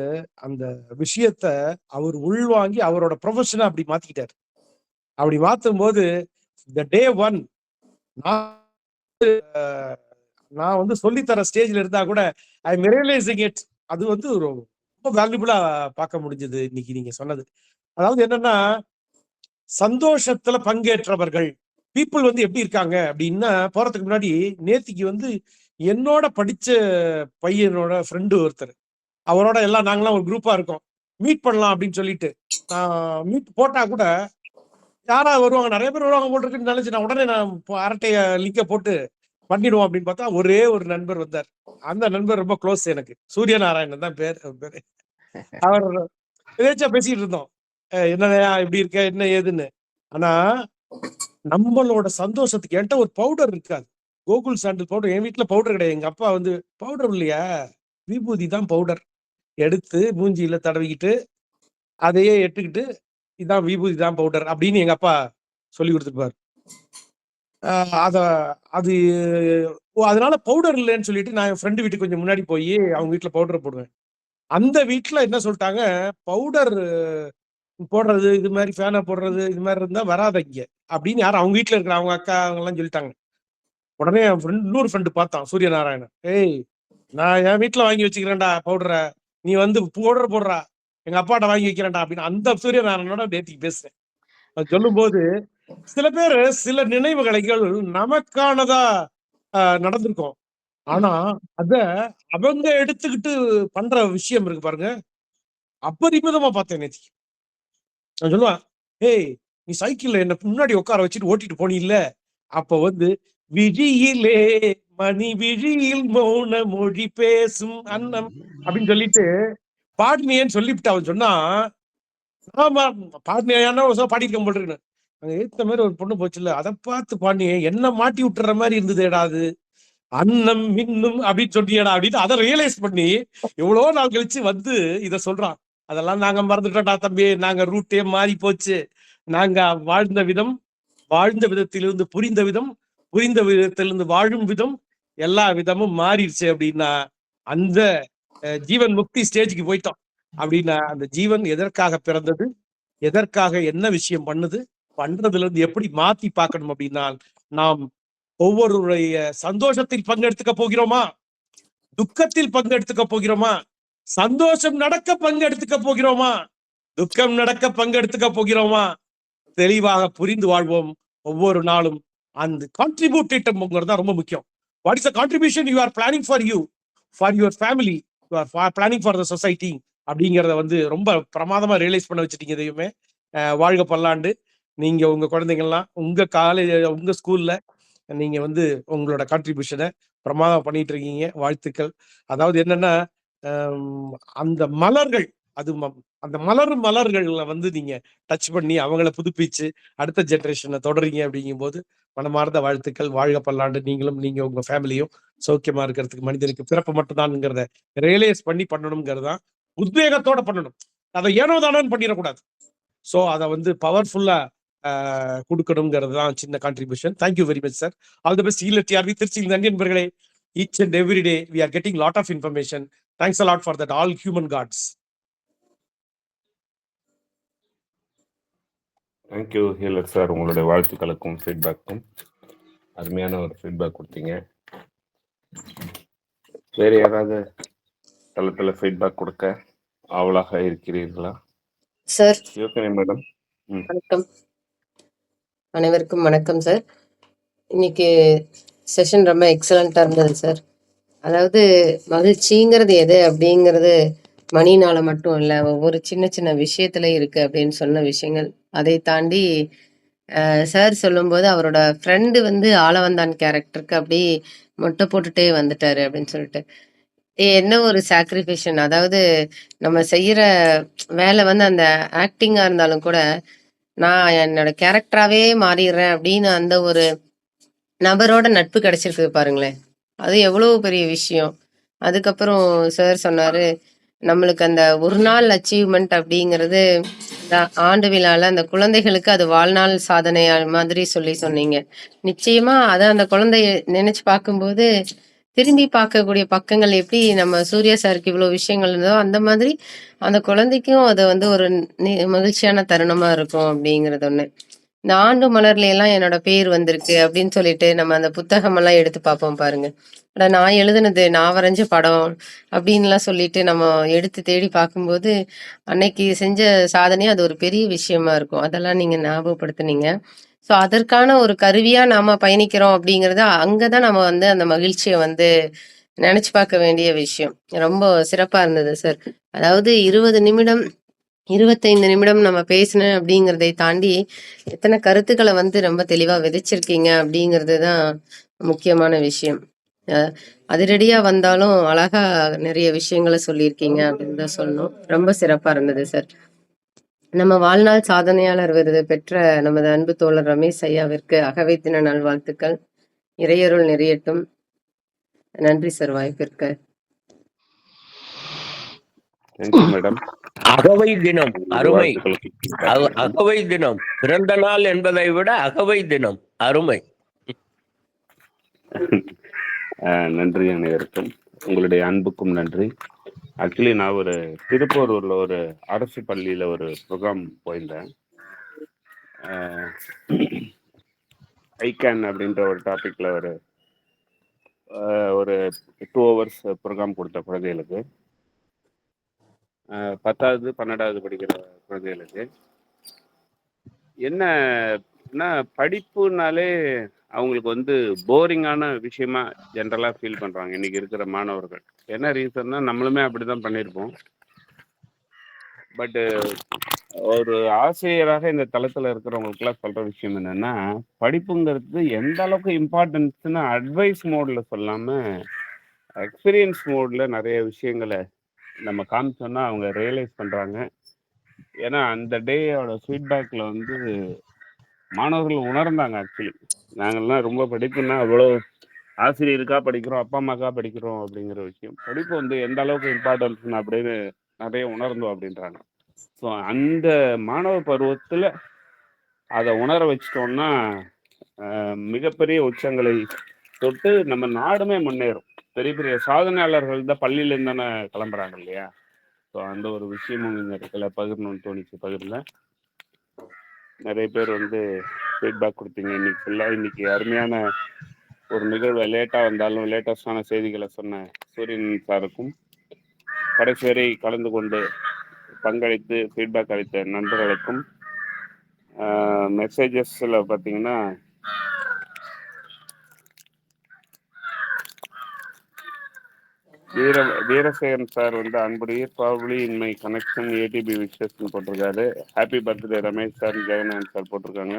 Speaker 7: அந்த விஷயத்த அவர் உள்வாங்கி அவரோட ப்ரொஃபஷனை அப்படி மாத்திக்கிட்டாரு. அப்படி மாத்தும் போது இந்த டே 1 நான் வந்து சொல்லித்தர ஸ்டேஜ்ல இருந்தா கூட ஐ எம் ரியலைசிங் இட். அது வந்து ரொம்ப வேல்யூபிளா பார்க்க முடிஞ்சது இன்னைக்கு நீங்க சொன்னது. அதாவது என்னன்னா, சந்தோஷத்துல பங்கேற்றவர்கள் பீப்புள் வந்து எப்படி இருக்காங்க அப்படின்னா, போறதுக்கு முன்னாடி நேத்திக்கு வந்து என்னோட படிச்ச பையனோட ஃப்ரெண்டு ஒருத்தர், அவரோட எல்லாம் நாங்களாம் ஒரு குரூப்பா இருக்கோம், மீட் பண்ணலாம் அப்படின்னு சொல்லிட்டு மீட் போட்டா கூட யாராவது வருவாங்க, நிறைய பேர் வருவாங்க போட்டிருக்குன்னு நினைச்சு நான் உடனே அரட்டைய லிங்க போட்டு பண்ணிடுவோம் அப்படின்னு பார்த்தா ஒரே ஒரு நண்பர் வந்தார். அந்த நண்பர் ரொம்ப க்ளோஸ் எனக்கு, சூரிய நாராயணன் தான் பேர். அவர் பேச்சா பேசிட்டு இருந்தோம், என்னையா இப்படி இருக்க என்ன ஏதுன்னு. ஆனா நம்மளோட சந்தோஷத்துக்கு என்கிட்ட ஒரு பவுடர் இருக்காது, கோகுல் சாண்டில் பவுடர். என் வீட்டுல பவுடர் கிடையாது. எங்க அப்பா வந்து பவுடர் இல்லையா, விபூதி தான் பவுடர், எடுத்து மூஞ்சியில தடவிக்கிட்டு அதையே எட்டுக்கிட்டு இதான் விபூதி தான் பவுடர் அப்படின்னு எங்க அப்பா சொல்லி கொடுத்துருப்பாரு. அது அதனால பவுடர் இல்லைன்னு சொல்லிட்டு நான் என் ஃப்ரெண்டு வீட்டுக்கு கொஞ்சம் முன்னாடி போய் அவங்க வீட்டுல பவுடர் போடுவேன். அந்த வீட்டுல என்ன சொல்லிட்டாங்க, பவுடர் போடுறது இது மாதிரி ஃபேனை போடுறது இது மாதிரி இருந்தா வராதீங்க அப்படின்னு யாரும் அவங்க வீட்டுல இருக்கிற அவங்க அக்கா அவங்க எல்லாம் சொல்லிட்டாங்க. உடனே என் ஃப்ரெண்ட் இன்னொரு ஃப்ரெண்டு பார்த்தான், சூரிய நாராயணன். ஏய், நான் என் வீட்டுல வாங்கி வச்சுக்கிறேன்டா பவுடரை, நீ வந்து பவுடர் போடுறா, எங்க அப்பாட்ட வாங்கி வைக்கிறேன்டா அப்படின்னு அந்த சூரிய நாராயணனோட நேத்திக்கு பேசுறேன். அது சொல்லும் போது சில பேர் சில நினைவுகளைகள் நமக்கானதா நடந்திருக்கும். ஆனா அத அவங்க எடுத்துக்கிட்டு பண்ற விஷயம் இருக்கு பாருங்க, அப்பரிமிதமா பார்த்தேன் நேத்திக்கு. நான் சொல்லுவேன், ஏய் நீ சைக்கிள்ல என்ன முன்னாடி உட்கார வச்சுட்டு ஓட்டிட்டு போனீல்ல, அப்ப வந்து விழியிலே மணி விழியில் மௌன மொழி பேசும் அன்னம் அப்படின்னு சொல்லிட்டு பாடினியன்னு சொல்லிவிட்டு அவன் சொன்னா, ஆமா பாடினியானா பாடியிருக்க போல் இருக்குன்னு. அங்க ஏத்த மாதிரி ஒரு பொண்ணு போச்சுல்ல, அதை பார்த்து பாடினியே என்ன மாட்டி விட்டுற மாதிரி இருந்ததுடா அது, அன்னம் மின்னும் அப்படின்னு சொன்னியடா அப்படின்னு அதை ரியலைஸ் பண்ணி எவ்வளவு நாள் கழிச்சு வந்து இத சொல்றான். அதெல்லாம் நாங்க மறந்துட்டோம்டா தம்பி, நாங்க ரூட்டே மாறி போச்சு, நாங்க வாழ்ந்த விதத்திலிருந்து புரிந்த விதம், புரிந்த விதத்திலிருந்து வாழும் விதம், எல்லா விதமும் மாறிடுச்சு அப்படின்னா அந்த ஜீவன் முக்தி ஸ்டேஜுக்கு போயிட்டோம். அப்படின்னா அந்த ஜீவன் எதற்காக பிறந்தது, எதற்காக என்ன விஷயம் பண்ணுது, பண்றதுல இருந்து எப்படி மாத்தி பார்க்கணும் அப்படின்னா, நாம் ஒவ்வொருடைய சந்தோஷத்தில் பங்கெடுத்துக்க போகிறோமா, துக்கத்தில் பங்கெடுத்துக்க போகிறோமா, சந்தோஷம் நடக்க பங்கெடுத்துக்க போகிறோமா, துக்கம் நடக்க பங்கெடுத்துக்க போகிறோமா, தெளிவாக புரிந்து வாழ்வோம் ஒவ்வொரு நாளும். அந்த கான்ட்ரிபியூட் தான் ரொம்ப முக்கியம். What is the contribution you are planning for you, for your family, you are planning for the society அப்படிங்கிறத வந்து ரொம்ப பிரமாதமா ரியலைஸ் பண்ண வச்சுட்டீங்க. இதையுமே வாழ்க பல்லாண்டு. நீங்க உங்க குழந்தைங்கள்லாம் உங்க காலேஜ் உங்க ஸ்கூல்ல நீங்க வந்து உங்களோட கான்ட்ரிபியூஷனை பிரமாதம் பண்ணிட்டு இருக்கீங்க, வாழ்த்துக்கள். அதாவது என்னன்னா, அந்த மலர்கள் அந்த மலர்கள்ல வந்து நீங்க டச் பண்ணி அவங்கள புதுப்பிச்சு அடுத்த ஜெனரேஷனை தொடறீங்க அப்படிங்கும் போது மனமார்ந்த வாழ்த்துக்கள். வாழ்க பல்லாண்டு. நீங்களும் நீங்க உங்க ஃபேமிலியும் சௌக்கியமா இருக்கிறதுக்கு மனிதனுக்கு பிறப்பு மட்டும்தான்ங்கிறத ரியலைஸ் பண்ணி பண்ணணுங்கிறது தான், உத்வேகத்தோட பண்ணணும். அதை ஏனோ தானோன்னு பண்ணிடக்கூடாது. ஸோ அதை வந்து பவர்ஃபுல்லா கொடுக்கணுங்கிறது தான் சின்ன contribution. Thank you very much sir. All the best. TRV திருச்சியில் நன்றி நண்பர்களே. Each and every day we are getting lot of information. Thanks a lot for that all human gods.
Speaker 1: Thank you healer sir, உங்களுடைய வாழ்த்துக்களுக்கும் ஃபீட்பேக்கும் அருமையான ஒரு ஃபீட்பேக் கொடுத்தீங்க. வேறு யாராவது தளத்தில் ஃபீட்பேக் கொடுக்க ஆவலாக இருக்கிறீர்களா?
Speaker 8: சார்
Speaker 1: யோசனை மேடம்.
Speaker 8: வணக்கம், அனைவருக்கும் வணக்கம் சார். இன்னைக்கு செஷன் ரொம்ப எக்ஸலண்ட்டாக இருந்தது சார். அதாவது மகிழ்ச்சிங்கிறது எது அப்படிங்கிறது மணினால மட்டும் இல்லை, ஒவ்வொரு சின்ன சின்ன விஷயத்துல இருக்கு அப்படின்னு சொன்ன விஷயங்கள். அதை தாண்டி சார் சொல்லும்போது அவரோட ஃப்ரெண்டு வந்து ஆளவந்தான் கேரக்டருக்கு அப்படி மொட்டை போட்டுட்டே வந்துட்டாரு அப்படின்னு சொல்லிட்டு, என்ன ஒரு சாக்ரிஃபிகேஷன். அதாவது நம்ம செய்யற வேலை வந்து அந்த ஆக்டிங்கா இருந்தாலும் கூட நான் என்னோட கேரக்டராவே மாறிடுறேன் அப்படின்னு அந்த ஒரு நபரோட நட்பு கிடைச்சிருக்கு பாருங்களேன். அது எவ்வளவு பெரிய விஷயம். அதுக்கப்புறம் சார் சொன்னாரு, நம்மளுக்கு அந்த ஒரு நாள் அச்சீவ்மெண்ட் அப்படிங்கிறது இந்த ஆண்டு விழால அந்த குழந்தைகளுக்கு அது வாழ்நாள் சாதனை மாதிரி சொன்னீங்க. நிச்சயமா அத அந்த குழந்தைய நினைச்சு பார்க்கும்போது, திரும்பி பார்க்கக்கூடிய பக்கங்கள் எப்படி நம்ம சூர்யா சாருக்கு இவ்வளோ விஷயங்கள் இருந்ததோ, அந்த மாதிரி அந்த குழந்தைக்கும் அது வந்து ஒரு மகிழ்ச்சியான தருணமா இருக்கும் அப்படிங்கிறது ஒண்ணு. இந்த ஆண்டு மலர்ல எல்லாம் என்னோட பேர் வந்திருக்கு அப்படின்னு சொல்லிட்டு நம்ம அந்த புத்தகம் எல்லாம் எடுத்து பார்ப்போம் பாருங்க. அட நான் எழுதுனது, நான் வரைஞ்ச படம் அப்படின்லாம் சொல்லிட்டு நம்ம எடுத்து தேடி பார்க்கும்போது, அன்னைக்கு செஞ்ச சாதனையே அது ஒரு பெரிய விஷயமா இருக்கும். அதெல்லாம் நீங்க ஞாபகப்படுத்துனீங்க. ஸோ அதற்கான ஒரு கருவியா நாம பயணிக்கிறோம் அப்படிங்கிறது, அங்க தான் நம்ம வந்து அந்த மகிழ்ச்சிய வந்து நெனச்சு பார்க்க வேண்டிய விஷயம். ரொம்ப சிறப்பா இருந்தது சார். அதாவது 20 நிமிடம் 25 நிமிடம் நம்ம பேசினேன் அப்படிங்கிறதை தாண்டி, எத்தன கருத்துக்கள வந்து ரொம்ப தெளிவா விதைச்சிருக்கீங்க அப்படிங்கிறது தான் முக்கியமான விஷயம். அ அதிரடியா வந்தாலும் அழகா நெறைய விஷயங்கள சொல்லியிருக்கீங்க அப்படின்னு தான் சொல்லணும். ரொம்ப சிறப்பா இருந்தது சார். நம்ம வாழ்நாள் சாதனையாளர் விருது பெற்ற நமது அன்பு தோழர் ரமேஷ் ஐயாவிற்கு அகவை தின நல்வாழ்த்துக்கள். இறையருள் நிறையட்டும். நன்றி சார் வாய்ப்பிற்கு.
Speaker 1: Thank you madam.
Speaker 6: அகவை தினம் அருமை.
Speaker 1: வாழ்த்துக்களுக்கு
Speaker 6: அகவை தினம் பிறந்த நாள் என்பதை விட அகவை தினம் அருமை.
Speaker 1: நன்றி அனைவருக்கும், உங்களுடைய அன்புக்கும் நன்றி. ஆக்சுவலி நான் ஒரு திருப்பூர்ல ஒரு அரசு பள்ளியில ஒரு ப்ரோக்ராம் போயிருந்தேன். ஐகேன் அப்படின்ற ஒரு டாபிக்ல ஒரு 2 hours ப்ரோக்ராம் கொடுத்த குழந்தைகளுக்கு, 10வது 12வது படிக்கிற குழந்தைகளுக்கு. என்ன படிப்புனாலே அவங்களுக்கு வந்து போரிங்கான விஷயமா ஜென்ரலா ஃபீல் பண்றாங்க இன்னைக்கு இருக்கிற மாணவர்கள். என்ன ரீசன்னா, நம்மளுமே அப்படிதான் பண்ணியிருப்போம். பட் ஒரு ஆசிரியராக இந்த தளத்துல இருக்கிறவங்களுக்குலாம் சொல்ற விஷயம் என்னன்னா, படிப்புங்கிறது எந்த அளவுக்கு இம்பார்ட்டன்ஸ்னு அட்வைஸ் மோட்ல சொல்லாம, எக்ஸ்பீரியன்ஸ் மோட்ல நிறைய விஷயங்களை நம்ம காமிச்சோம்னா அவங்க ரியலைஸ் பண்றாங்க. ஏன்னா அந்த டேயோட ஃபீட்பேக்ல வந்து மாணவர்கள் உணர்ந்தாங்க. ஆக்சுவலி நாங்கள்லாம் ரொம்ப படிப்புன்னா அவ்வளோ ஆசிரியருக்கா படிக்கிறோம், அப்பா அம்மாக்கா படிக்கிறோம் அப்படிங்கிற விஷயம், படிப்பு வந்து எந்த அளவுக்கு இம்பார்ட்டன்ஸ் அப்படின்னு நிறைய உணர்ந்தோம் அப்படின்றாங்க. ஸோ அந்த மாணவ பருவத்தில் அதை உணர வச்சிட்டோம்னா மிகப்பெரிய உச்சங்களை தொட்டு நம்ம நாடுமே முன்னேறும். பெரிய பெரிய சாதனையாளர்கள் தான் பள்ளியிலேருந்து தானே கிளம்புறாங்க இல்லையா? ஸோ அந்த ஒரு விஷயமும் இந்த இடத்துல பகிரணும்னு தோணிச்சு, பகிர்ல. நிறைய பேர் வந்து ஃபீட்பேக் கொடுத்தீங்க இன்னைக்கு ஃபுல்லாக. இன்னைக்கு அருமையான ஒரு நிகழ்வை லேட்டாக வந்தாலும் லேட்டஸ்டான செய்திகளை சொன்ன சூரியன் சாருக்கும், கடைசி வரை கலந்து கொண்டு பங்களித்து ஃபீட்பேக் அளித்த நண்பர்களுக்கும், மெசேஜஸில் பார்த்தீங்கன்னா வீரசேகரன் சார் வந்து அன்புடைய probably in my connection ATB விஷஸ்ன்னு போட்டிருக்காரு. Happy birthday Ramesh sir, Jagannathan sir போட்டிருக்காங்க.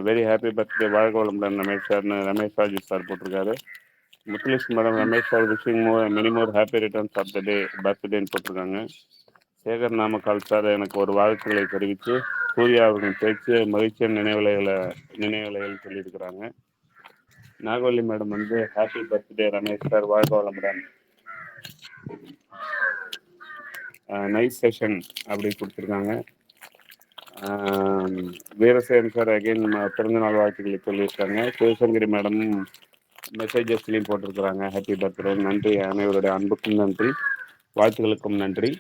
Speaker 1: வெரி ஹாப்பி பர்த்டே வாழ்க வளமுடன் ரமேஷ் சார்னு ரமேஷ் ராஜு சார் போட்டிருக்காரு. முத்துலிஷ் madam, Ramesh sir wishing many more happy returns of the day பர்த்டேன்னு போட்டிருக்காங்க. சேகர் நாமக்கால் சார் எனக்கு ஒரு வாழ்த்துக்களை தெரிவித்து சூர்யா அவர்கள் பேச்சு மகிழ்ச்சியான நினைவலைகள் சொல்லியிருக்கிறாங்க. நாகவல்லி மேடம் வந்து ஹாப்பி பர்த்டே ரமேஷ் சார், வாழ்க வளமுடன், நைஸ் செஷன் அப்படி கொடுத்துருக்காங்க. வீரசேகரன் சார் அகைன் பிறந்தநாள் வாழ்த்துக்களை சொல்லியிருக்காங்க. சிவசங்கரி மேடமும் மெசேஜஸ்லையும் போட்டிருக்கிறாங்க ஹாப்பி பர்த்டே. நன்றி, அனைவருடைய அன்புக்கும் நன்றி, வாழ்த்துக்களுக்கும் நன்றி.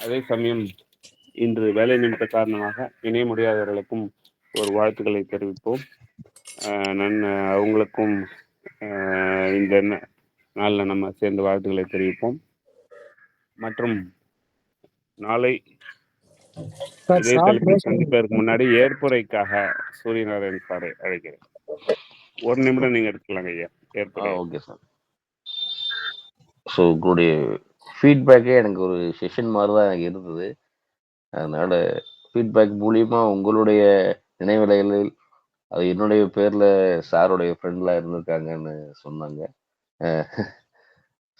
Speaker 1: அதே சமயம் இன்று வேலை நிமித்த காரணமாக இணைய முடியாதவர்களுக்கும் ஒரு வாழ்த்துக்களை தெரிவிப்போம். அவங்களுக்கும் இந்த நாளில் நம்ம சேர்ந்து வாழ்த்துக்களை தெரிவிப்போம். மற்றும் நாளை இதே தலைப்பில் சந்திப்பதற்கு முன்னாடி ஏற்புரைக்காக சூரியநாராயணன் சாரை அழைக்கிறேன். ஒரு நிமிடம் நீங்க எடுத்துக்கலாங்க ஐயா. ஏற்புரை.
Speaker 2: Okay sir. ஸோ உங்களுடைய ஃபீட்பேக்கே எனக்கு ஒரு செஷன் மாதிரி தான் எனக்கு இருந்தது. அதனால ஃபீட்பேக் மூலியமா உங்களுடைய நினைவலைகளில் அது என்னுடைய பேர்ல சாருடைய ஃப்ரெண்ட்லாம் இருந்திருக்காங்கன்னு சொன்னாங்க.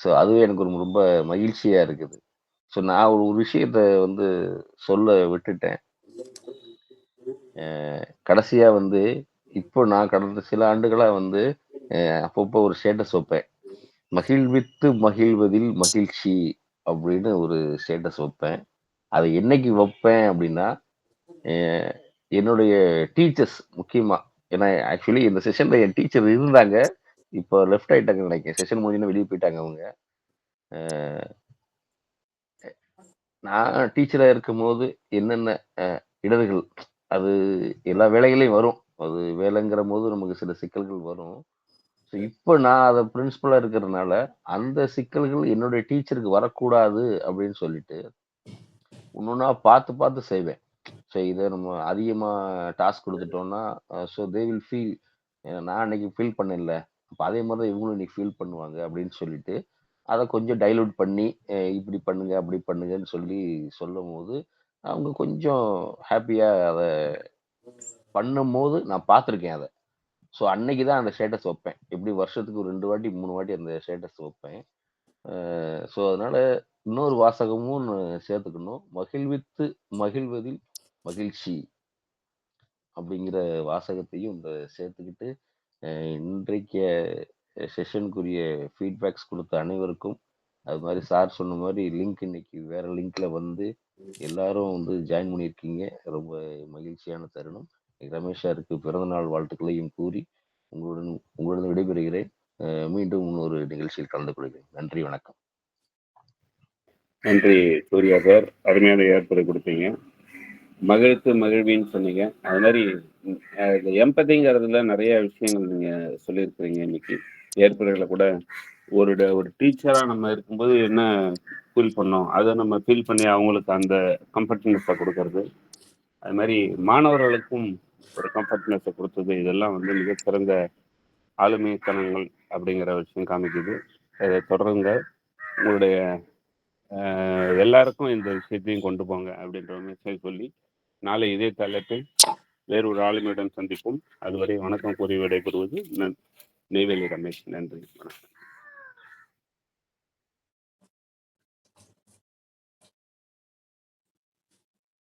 Speaker 2: ஸோ அதுவே எனக்கு ரொம்ப மகிழ்ச்சியா இருக்குது. ஸோ நான் ஒரு விஷயத்த வந்து சொல்ல விட்டுட்டேன். கடைசியா வந்து இப்போ நான் கடந்த சில ஆண்டுகளா வந்து அப்பப்போ ஒரு ஸ்டேட்டஸ் வைப்பேன். மகிழ்வித்து மகிழ்வதில் மகிழ்ச்சி அப்படின்னு ஒரு ஸ்டேட்டஸ் வைப்பேன். அதை என்னைக்கு வைப்பேன் அப்படின்னா, என்னுடைய டீச்சர்ஸ் முக்கியமா, ஏன்னா ஆக்சுவலி இந்த செஷன்ல என் டீச்சர் இருந்தாங்க. இப்போ லெஃப்ட் ஆயிட்டாங்க நினைக்கிறேன். செஷன் முடிஞ்சுன்னு வெளியே போயிட்டாங்க அவங்க. நான் டீச்சரா இருக்கும்போது என்னென்ன இடர்கள், அது எல்லா வேலைகளையும் வரும். அது வேலைங்கிற போது நமக்கு சில சிக்கல்கள் வரும். ஸோ இப்போ நான் அதை பிரின்சிபலா இருக்கிறதுனால அந்த சிக்கல்கள் என்னுடைய டீச்சருக்கு வரக்கூடாது அப்படின்னு சொல்லிட்டு ஒன்னொன்னா பார்த்து பார்த்து செய்வேன். ஸோ இதை நம்ம அதிகமாக டாஸ்க் கொடுத்துட்டோம்னா ஸோ தே வில் ஃபீல், நான் அன்னைக்கு ஃபீல் பண்ணல, அப்போ அதே மாதிரி தான் இவங்களும் இன்னைக்கு ஃபீல் பண்ணுவாங்க அப்படின்னு சொல்லிட்டு அதை கொஞ்சம் டைலூட் பண்ணி இப்படி பண்ணுங்க அப்படி பண்ணுங்கன்னு சொல்லி சொல்லும் போது அவங்க கொஞ்சம் ஹாப்பியாக அதை பண்ணும் போது நான் பார்த்துருக்கேன் அதை. ஸோ அன்னைக்கு தான் அந்த ஸ்டேட்டஸ் வைப்பேன். எப்படி வருஷத்துக்கு ஒரு 2 வாட்டி 3 வாட்டி அந்த ஸ்டேட்டஸ் வைப்பேன். ஸோ அதனால இன்னொரு வாசகமும் சேர்த்துக்கணும். மகிழ்வித்து மகிழ்வதில் மகிழ்ச்சி அப்படிங்கிற வாசகத்தையும் இந்த சேர்த்துக்கிட்டு இன்றைக்கு செஷனுக்குரிய ஃபீட்பேக்ஸ் கொடுத்த அனைவருக்கும், அது மாதிரி சார் சொன்ன மாதிரி லிங்க் இன்னைக்கு வேற லிங்க்ல வந்து எல்லாரும் வந்து ஜாயின் பண்ணியிருக்கீங்க. ரொம்ப மகிழ்ச்சியான தருணம். ரமேஷ் சாருக்கு பிறந்தநாள் வாழ்த்துக்களையும் கூறி உங்களுடன் விடைபெறுகிறேன். மீண்டும் இன்னொரு நிகழ்ச்சியில் கலந்து கொள்கிறேன். நன்றி, வணக்கம்.
Speaker 1: நன்றி சூர்யா சார், அருமையான ஏற்பாடு கொடுத்தீங்க. மகிழ்த்து மகிழ்வின்னு சொன்னீங்க. அது மாதிரி இந்த எம்பதிங்கிறதுல நிறைய விஷயங்கள் நீங்க சொல்லியிருக்கிறீங்க. இன்னைக்கு ஏற்பாடுகளை கூட ஒரு டீச்சரா நம்ம இருக்கும்போது என்ன ஃபீல் பண்ணோம் அதை நம்ம ஃபீல் பண்ணி அவங்களுக்கு அந்த கம்ஃபர்ட்னஸை கொடுக்கறது, அது மாதிரி மாணவர்களுக்கும் ஒரு கம்ஃபர்ட்னஸை கொடுத்தது, இதெல்லாம் வந்து மிகச்சிறந்த ஆளுமைத்தனங்கள் அப்படிங்கிற விஷயம் காமிக்குது. இதை தொடருங்க, உங்களுடைய எல்லாருக்கும் இந்த விஷயத்தையும் கொண்டு போங்க அப்படின்ற மெசேஜ் சொல்லி நாளை இதே தலைப்பில் வேறு ஒரு ஆளுமையுடன் சந்திப்போம். அதுவரை வணக்கம் கூறி விடைபெறுவது நெய்வேலி ரமேஷ். நன்றி, வணக்கம்.